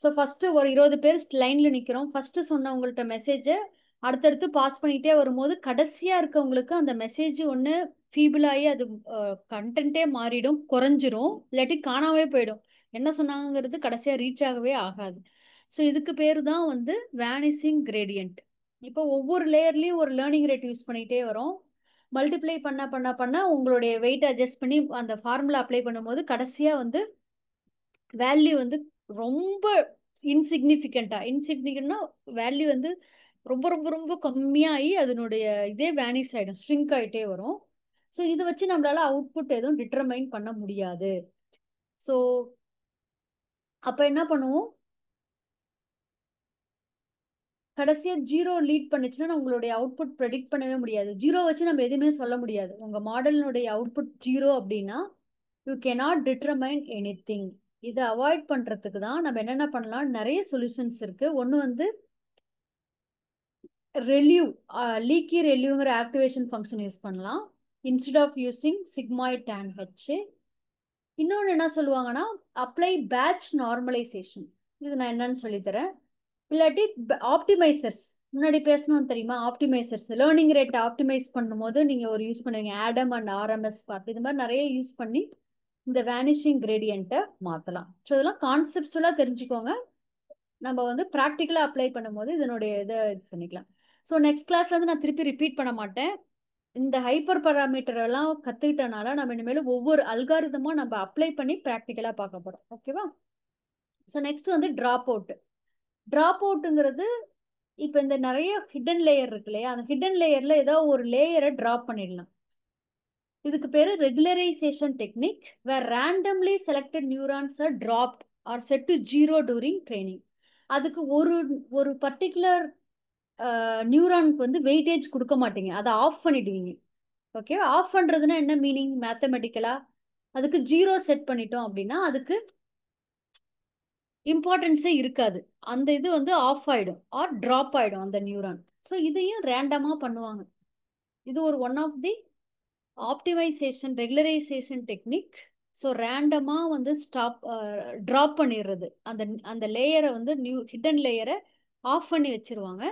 ஸோ ஃபஸ்ட்டு ஒரு 20 பேர் லைனில் நிற்கிறோம். ஃபஸ்ட்டு சொன்னவங்கள்ட்ட மெசேஜை அடுத்தடுத்து பாஸ் பண்ணிகிட்டே வரும்போது கடைசியாக இருக்கவங்களுக்கு அந்த மெசேஜ் ஒன்று ஃபீபிளாகி அது கண்டென்ட்டே மாறிடும், குறைஞ்சிரும், இல்லாட்டி காணாமே போயிடும். என்ன சொன்னாங்கிறது கடைசியாக ரீச் ஆகவே ஆகாது. ஸோ இதுக்கு பேர் தான் வந்து வேனிஷிங் கிரேடியன்ட். இப்போ ஒவ்வொரு லேயர்லயும் ஒரு லேர்னிங் ரேட் யூஸ் பண்ணிட்டே வரும். மல்டிப்ளை பண்ண உங்களுடைய வெயிட் அட்ஜஸ்ட் பண்ணி அந்த ஃபார்முலா அப்ளை பண்ணும்போது கடைசியா வந்து வேல்யூ வந்து ரொம்ப இன்சிக்னிஃபிகண்டா வேல்யூ வந்து ரொம்ப ரொம்ப ரொம்ப கம்மியாகி அதனுடைய இதே வேனிஸ் ஆயிடும், ஸ்ட்ரிங்க் ஆயிட்டே வரும். ஸோ இதை வச்சு நம்மளால அவுட்புட் எதுவும் டிட்டர்மைன் பண்ண முடியாது. ஸோ அப்ப என்ன பண்ணுவோம், கடைசியா ஜீரோ லீட் பண்ணுச்சுன்னா உங்களுடைய அவுட்புட் ப்ரெடிக்ட் பண்ணவே முடியாது. ஜீரோ வச்சு நம்ம எதுவுமே சொல்ல முடியாது. உங்க மாடலினுடைய அவுட்புட் ஜீரோ அப்படின்னா you cannot determine any thing. இதை அவாய்ட் பண்றதுக்கு தான் நம்ம என்னென்ன பண்ணலாம், நிறைய சொல்யூஷன்ஸ் இருக்கு. ஒன்று வந்து ரெல்யூ, லீக்கி ரெல்யூங்கிற ஆக்டிவேஷன் ஃபங்க்ஷன் யூஸ் பண்ணலாம் instead of using sigmoid tan h. இன்னொன்று என்ன சொல்லுவாங்கன்னா அப்ளை பேட்ச் நார்மலைசேஷன். இது நான் என்னன்னு சொல்லித்தரேன். இல்லாட்டி ஆப்டிமைசர்ஸ், முன்னாடி பேசணும்னு தெரியுமா, ஆப்டிமைசர்ஸ் லேர்னிங் ரேட் ஆப்டிமைஸ் பண்ணும்போது நீங்க ஒரு யூஸ் பண்ணுவீங்க ஆடம் அண்ட் ஆர்எம்எஸ் பார்ட். இது மாதிரி நிறைய யூஸ் பண்ணி இந்த வேனிஷிங் கிரேடியண்ட்டை மாற்றலாம். ஸோ இதெல்லாம் கான்செப்ட்ஸுவலாக தெரிஞ்சுக்கோங்க. நம்ம வந்து ப்ராக்டிக்கலாக அப்ளை பண்ணும்போது இதனுடைய இதை இது பண்ணிக்கலாம். ஸோ நெக்ஸ்ட் கிளாஸ்ல வந்து நான் திருப்பி ரிப்பீட் பண்ண மாட்டேன். இந்த ஹைப்பர் பராமீட்டர் எல்லாம் கற்றுக்கிட்டனால நம்ம இனிமேல் ஒவ்வொரு அல்காரிதமாக நம்ம அப்ளை பண்ணி ப்ராக்டிக்கலாக பார்க்க போகிறோம். ஓகேவா? ஸோ நெக்ஸ்ட் வந்து ட்ராப் அவுட். ட்ராப் அவுட்டுங்கிறது இப்போ இந்த நிறைய ஹிடன் லேயர் இருக்கு இல்லையா, அந்த ஹிடன் லேயர்ல ஏதோ ஒரு லேயரை ட்ராப் பண்ணிடலாம். இதுக்கு பேரு regularization technique, where randomly selected neurons are dropped or set to zero during training. அதுக்கு ஒரு ஒரு பர்டிகுலர் நியூரானுக்கு வந்து வெயிட்டேஜ் கொடுக்க மாட்டீங்க, அதை ஆஃப் பண்ணிடுவீங்க. ஓகே, ஆஃப் பண்றதுன்னா என்ன மீனிங் மேத்தமெட்டிக்கலா, அதுக்கு ஜீரோ செட் பண்ணிட்டோம் அப்படின்னா அதுக்கு இம்பார்ட்டன்ஸே இருக்காது, அந்த இது வந்து ஆஃப் ஆயிடும் ஆர் ட்ராப் ஆயிடும் அந்த நியூரான். ஸோ இதையும் ரேண்டமா பண்ணுவாங்க. இது ஒரு one of the optimisation regularisation technique. So ரேண்டமா வந்து ட்ராப் பண்ணிடுறது, அந்த அந்த லேயரை வந்து ஹிடன் லேயரை ஆஃப் பண்ணி வச்சிருவாங்க.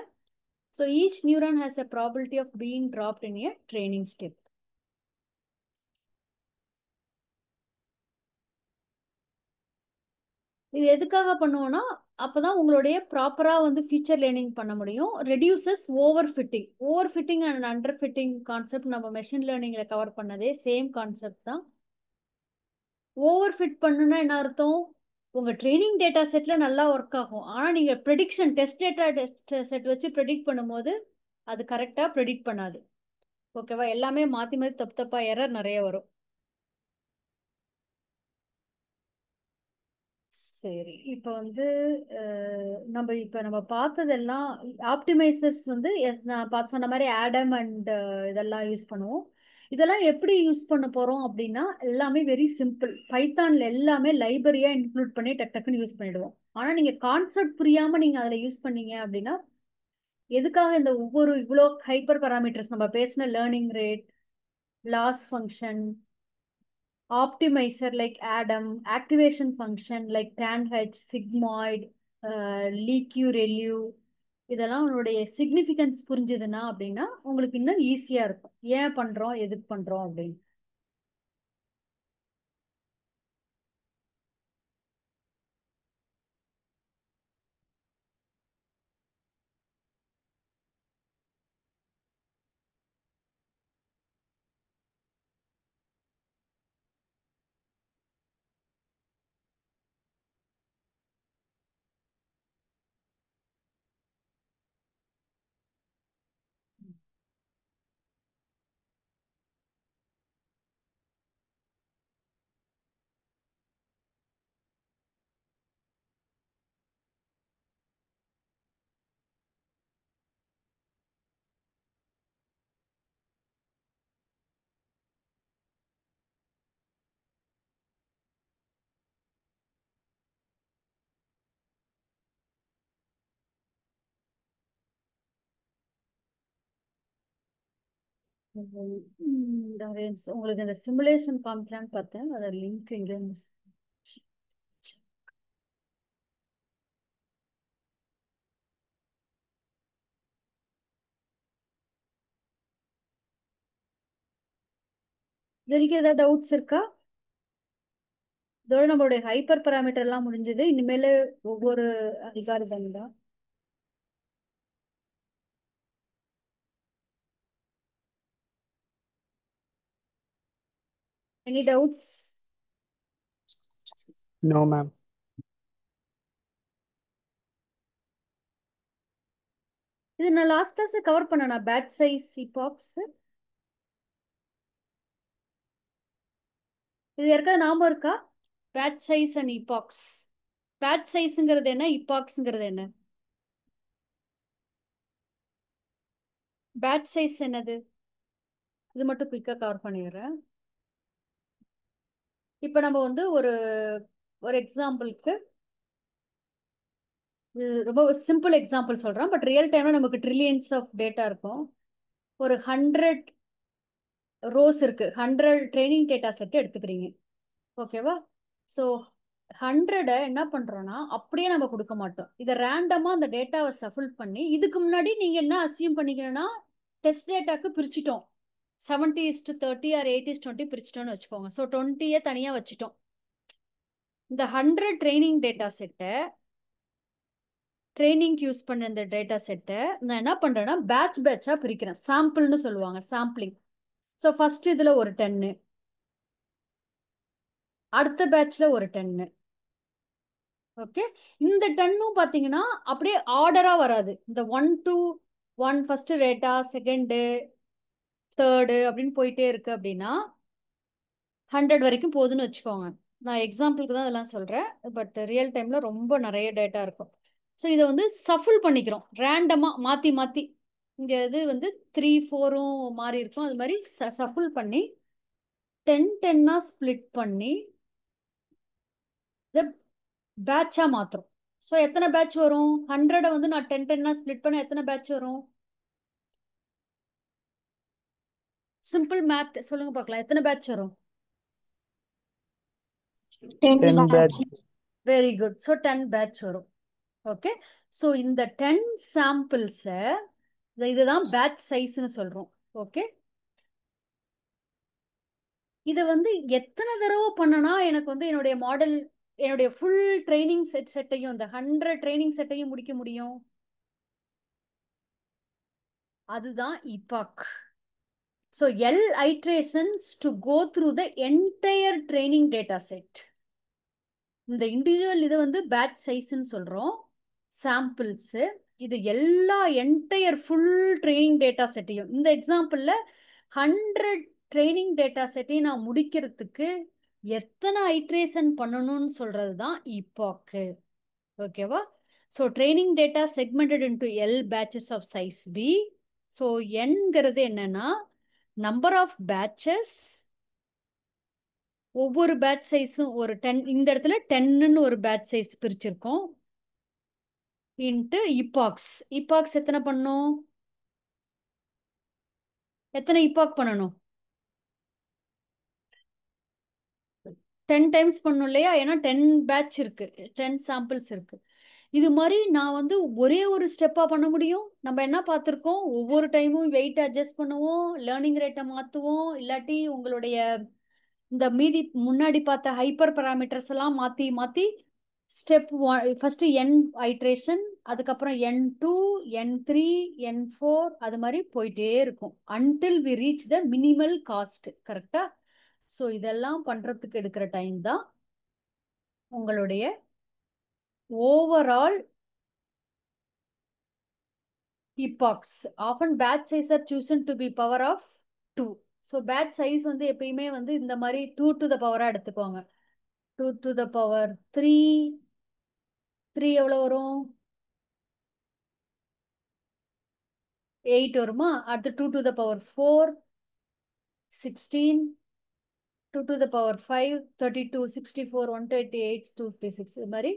So each neuron has a probability of being dropped in a training step. இது எதுக்காக பண்ணுவோம்னா அப்பதான் உங்களுடைய ப்ராப்பரா வந்து ஃபீச்சர் லேர்னிங் பண்ண முடியும். Reduces over fitting. Over fitting and under fitting concept நம்ம மெஷின் லேர்னிங்ல கவர் பண்ணதே சேம் கான்செப்ட் தான். ஓவர் ஃபிட் பண்ணுனா என்ன அர்த்தம், உங்க ட்ரைனிங் டேட்டா செட்ல நல்லா ஒர்க் ஆகும், ஆனா நீங்க ப்ரெடிக்ஷன் டெஸ்ட் டேட்டா செட் வச்சு ப்ரெடிக்ட் பண்ணும்போது அது கரெக்டா ப்ரெடிக்ட் பண்ணாது. ஓகேவா? எல்லாமே மாத்தி மாத்தி தப்பு தப்பா எரர் நிறைய வரும். சரி, இப்போ வந்து நம்ம பார்த்ததெல்லாம் ஆப்டிமைசர்ஸ் வந்து நான் பார்த்து சொன்ன மாதிரி ஆடம் அண்ட் இதெல்லாம் யூஸ் பண்ணுவோம். இதெல்லாம் எப்படி யூஸ் பண்ண போறோம் அப்படின்னா எல்லாமே வெரி சிம்பிள். பைத்தான்ல எல்லாமே லைப்ரரியா இன்க்ளூட் பண்ணி டக்குன்னு யூஸ் பண்ணிடுவோம். ஆனா நீங்க கான்செப்ட் புரியாம நீங்க அதுல யூஸ் பண்ணீங்க அப்படின்னா எதுக்காக இந்த ஒவ்வொரு இவ்வளோ ஹைப்பர் பராமீட்டர்ஸ் நம்ம பேசின learning rate, loss function, optimizer like Adam, activation function like tanh, sigmoid, leq, relu, இதெல்லாம் உங்களுடைய சிக்னிஃபிகன்ஸ் புரிஞ்சுதுன்னா அப்படின்னா உங்களுக்கு இன்னும் ஈஸியா இருக்கும் ஏன் பண்றோம் எதுக்கு பண்றோம் அப்படின்னு. உங்களுக்கு இந்த சிமுலேஷன் காமிக்கலான்னு பார்த்தேன், அதோட லிங்க் இங்க இது வரைக்கும் ஏதாவது டவுட்ஸ் இருக்கா? இதோட நம்மளுடைய ஹைப்பர் பராமீட்டர் எல்லாம் முடிஞ்சது. இனிமேல் ஒவ்வொரு அல்காரிதம் தான். Any doubts? No, ma'am. இது நான் லாஸ்ட் கிளாஸ்ல கவர் பண்ணேனா பேட்ச் சைஸ் epochs? இது யாருக்காவது ஞாபகம் இருக்கா? Batch size and epochs. Batch சைஸ்ங்கிறது என்ன, epochsங்கிறது என்ன? பேட்ச் சைஸ் என்னது? இது மட்டும் குயிக்கா கவர் பண்ணிடுறேன். இப்போ நம்ம வந்து ஒரு ஒரு எக்ஸாம்பிளுக்கு ரொம்ப சிம்பிள் எக்ஸாம்பிள் சொல்றேன், பட் ரியல் டைம்ல நமக்கு ட்ரில்லியன்ஸ் ஆஃப் டேட்டா இருக்கும். ஒரு 100 ரோஸ் இருக்கு, 100 ட்ரைனிங் டேட்டா செட் எடுத்துக்கிறீங்க, ஓகேவா? ஸோ 100 என்ன பண்றோம்னா அப்படியே நம்ம கொடுக்க மாட்டோம். இதை ரேண்டமா அந்த டேட்டாவை சஃபில் பண்ணி, இதுக்கு முன்னாடி நீங்க என்ன அசியூம் பண்ணிக்கணும்னா டெஸ்ட் டேட்டாக்கு பிரிச்சுட்டோம், 70:30 ஆர் 80:20 பிரிச்சிட்டோம்னு வச்சுக்கோங்க. ஸோ 20 தனியா வச்சுட்டோம். இந்த 100 ட்ரைனிங் டேட்டா செட்டை, ட்ரைனிங் யூஸ் பண்ண இந்த டேட்டா செட்டை நான் என்ன பண்றேன்னா பேட்ச் பேட்சா பிரிக்கிறேன். சாம்பிள்னு சொல்லுவாங்க, சாம்பிளிங். ஸோ ஃபர்ஸ்ட் இதுல ஒரு 10, அடுத்த பேட்ச்ல ஒரு 10. ஓகே, இந்த 10ம் பாத்தீங்கன்னா அப்படியே ஆர்டரா வராது. இந்த 1 to 1 first data, second, third அப்படின்னு போயிட்டே இருக்கு. அப்படின்னா 100 வரைக்கும் போகுதுன்னு வச்சுக்கோங்க. நான் எக்ஸாம்பிளுக்கு தான் இதெல்லாம் சொல்றேன், பட் ரியல் டைம்ல ரொம்ப நிறைய டேட்டா இருக்கும். ஸோ இதை வந்து சஃபில் பண்ணிக்கிறோம், ரேண்டமா மாத்தி மாத்தி. இங்க இது வந்து 3, 4ம் மாறி இருக்கும். அது மாதிரி சஃபில் பண்ணி 10 ஸ்பிளிட் பண்ணி இதை பேட்சா மாத்துறோம். ஸோ எத்தனை பேட்ச் வரும்? 100 வந்து நான் 10 ஸ்பிளிட் பண்ண எத்தனை பேட்ச் வரும்? சிம்பிள் மேத் சொல்லுங்க பார்க்கலாம், எத்தனை பேட்ச் வரும்? 10 batch. Very good. So 10 batch வரும். ஓகே, ஸோ இந்த 10 சாம்பிள்ஸை இதுதான் பேட்ச் சைஸ்ன்னு சொல்றோம். ஓகே, இதை வந்து எத்தனை தடவை பண்ணனா எனக்கு வந்து என்னுடைய மாடல், என்னுடைய ஃபுல் ட்ரைனிங் செட்டையும், இந்த 100 ட்ரைனிங் செட்டையும் முடிக்க முடியும்? அதுதான் epoch. So L iterations to go through the entire training data set. இந்த இண்டிவிஜுவல் இது வந்து பேட்ச் சைஸ்ன்னு சொல்றோம். சாம்பிள்ஸ் இது எல்லா என்டையர் ஃபுல் ட்ரைனிங் டேட்டா செட்டையும், இந்த எக்ஸாம்பிள்ல 100 ட்ரைனிங் டேட்டா செட்டையும் நான் முடிக்கிறதுக்கு எத்தனை ஐட்ரேஷன் பண்ணணும்னு சொல்றது தான் epoch. ஓகேவா? So training data segmented into L batches of size B. So என்கிறது என்னன்னா நம்பர் ஆஃப் பேட்சஸ், ஒவ்வொரு பேட்ச் சைஸும் ஒரு 10, இந்த இடத்துல 10ன்னு ஒரு பேட்ச் சைஸ் பிரிச்சிருக்கோம், இன்ட்டு epochs. epochs எத்தனை பண்ணும்? எத்தனை epoch பண்ணணும்? 10 டைம்ஸ் பண்ணும் இல்லையா? ஏன்னா 10 பேட்ச் இருக்கு, 10 சாம்பிள்ஸ் இருக்கு. இது மாதிரி நான் வந்து ஒரே ஒரு ஸ்டெப்பா பண்ண முடியும். நம்ம என்ன பார்த்துருக்கோம், ஒவ்வொரு டைமும் வெயிட் அட்ஜஸ்ட் பண்ணுவோம், லேர்னிங் ரேட்டை மாற்றுவோம், இல்லாட்டி உங்களுடைய இந்த மீதி முன்னாடி பார்த்த ஹைப்பர் பராமீட்டர்ஸ் எல்லாம் மாற்றி மாற்றி ஸ்டெப் ஃபர்ஸ்ட் n ஐட்ரேஷன், அதுக்கப்புறம் n2, n3, n4, அது மாதிரி போயிட்டே இருக்கும் until we reach the minimal cost. கரெக்டா? ஸோ இதெல்லாம் பண்றதுக்கு எடுக்கிற டைம் தான் உங்களுடைய overall epochs. Often batch size are chosen to be power of 2. So batch size வந்து எப்பயுமே வந்து இந்த மாதிரி 2 to the power எடுத்துக்கோங்க. 2 to the power 3, 3 எவ்வளவு வரும்? 8 வருமா? அடுத்து 2 to the power 4, 16, 2 to the power 5, 32, 64, 128, 256. இது மாதிரி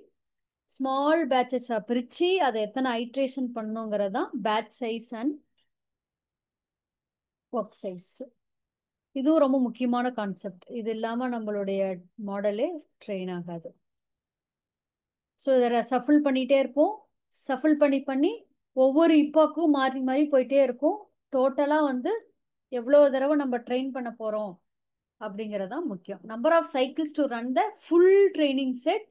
ஸ்மால் பேட்சஸா பிரிச்சு அதை எத்தனை ஐட்ரேஷன் பண்ணுங்கிறது தான் batch size and work size. இதுவும் ரொம்ப முக்கியமான கான்செப்ட். இது இல்லாம நம்மளுடைய மாடலே ட்ரெயின் ஆகாது. ஸோ இதை சஃபில் பண்ணிட்டே இருப்போம், சஃபில் பண்ணி பண்ணி ஒவ்வொரு இப்பாக்கும் மாறி மாறி போயிட்டே இருக்கும். டோட்டலா வந்து எவ்வளோ தடவை நம்ம ட்ரெயின் பண்ண போறோம் அப்படிங்கிறது தான் முக்கியம். Number of cycles to run the full training set.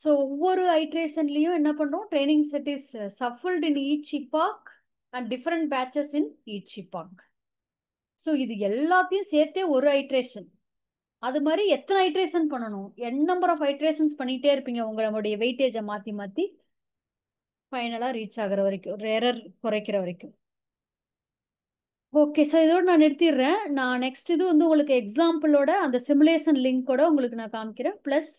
So ஒவ்வொரு ஐட்ரேஷன்லையும் என்ன பண்ணுறோம், training set is shuffled in each epoch and different batches in each epoch. So இது எல்லாத்தையும் சேர்த்தே ஒரு ஐட்ரேஷன். அது மாதிரி எத்தனை ஐட்ரேஷன் பண்ணணும், என் நம்பர் ஆஃப் ஐட்ரேஷன்ஸ் பண்ணிட்டே இருப்பீங்க உங்களுடைய வெயிட்டேஜை மாற்றி மாற்றி ஃபைனலாக ரீச் ஆகிற வரைக்கும், எரர் குறைக்கிற வரைக்கும். ஓகே, ஸோ இதோட நான் நிறுத்திடுறேன். நான் நெக்ஸ்ட் இது வந்து உங்களுக்கு எக்ஸாம்பிளோட அந்த சிமுலேஷன் லிங்கோட உங்களுக்கு நான் காமிக்கிறேன். Plus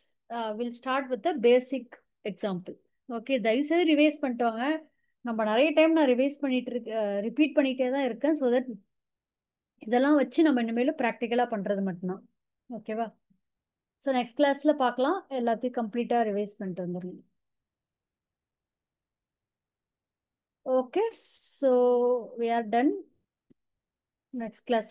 will start with the basic example. Okay, தயவுசெய்து ரிவைஸ் பண்ணிட்டு வாங்க. நம்ம நிறைய டைம் நான் ரிவைஸ் பண்ணிட்டு ரிப்பீட் பண்ணிட்டே தான் இருக்கேன். ஸோ தட் இதெல்லாம் வச்சு நம்ம இனிமேலும் ப்ராக்டிக்கலாக பண்ணுறது மட்டும்தான். ஓகேவா? ஸோ நெக்ஸ்ட் கிளாஸில் பார்க்கலாம். எல்லாத்தையும் கம்ப்ளீட்டாக ரிவைஸ் பண்ணிட்டு வந்துடுங்க. Okay, so we are done. Next class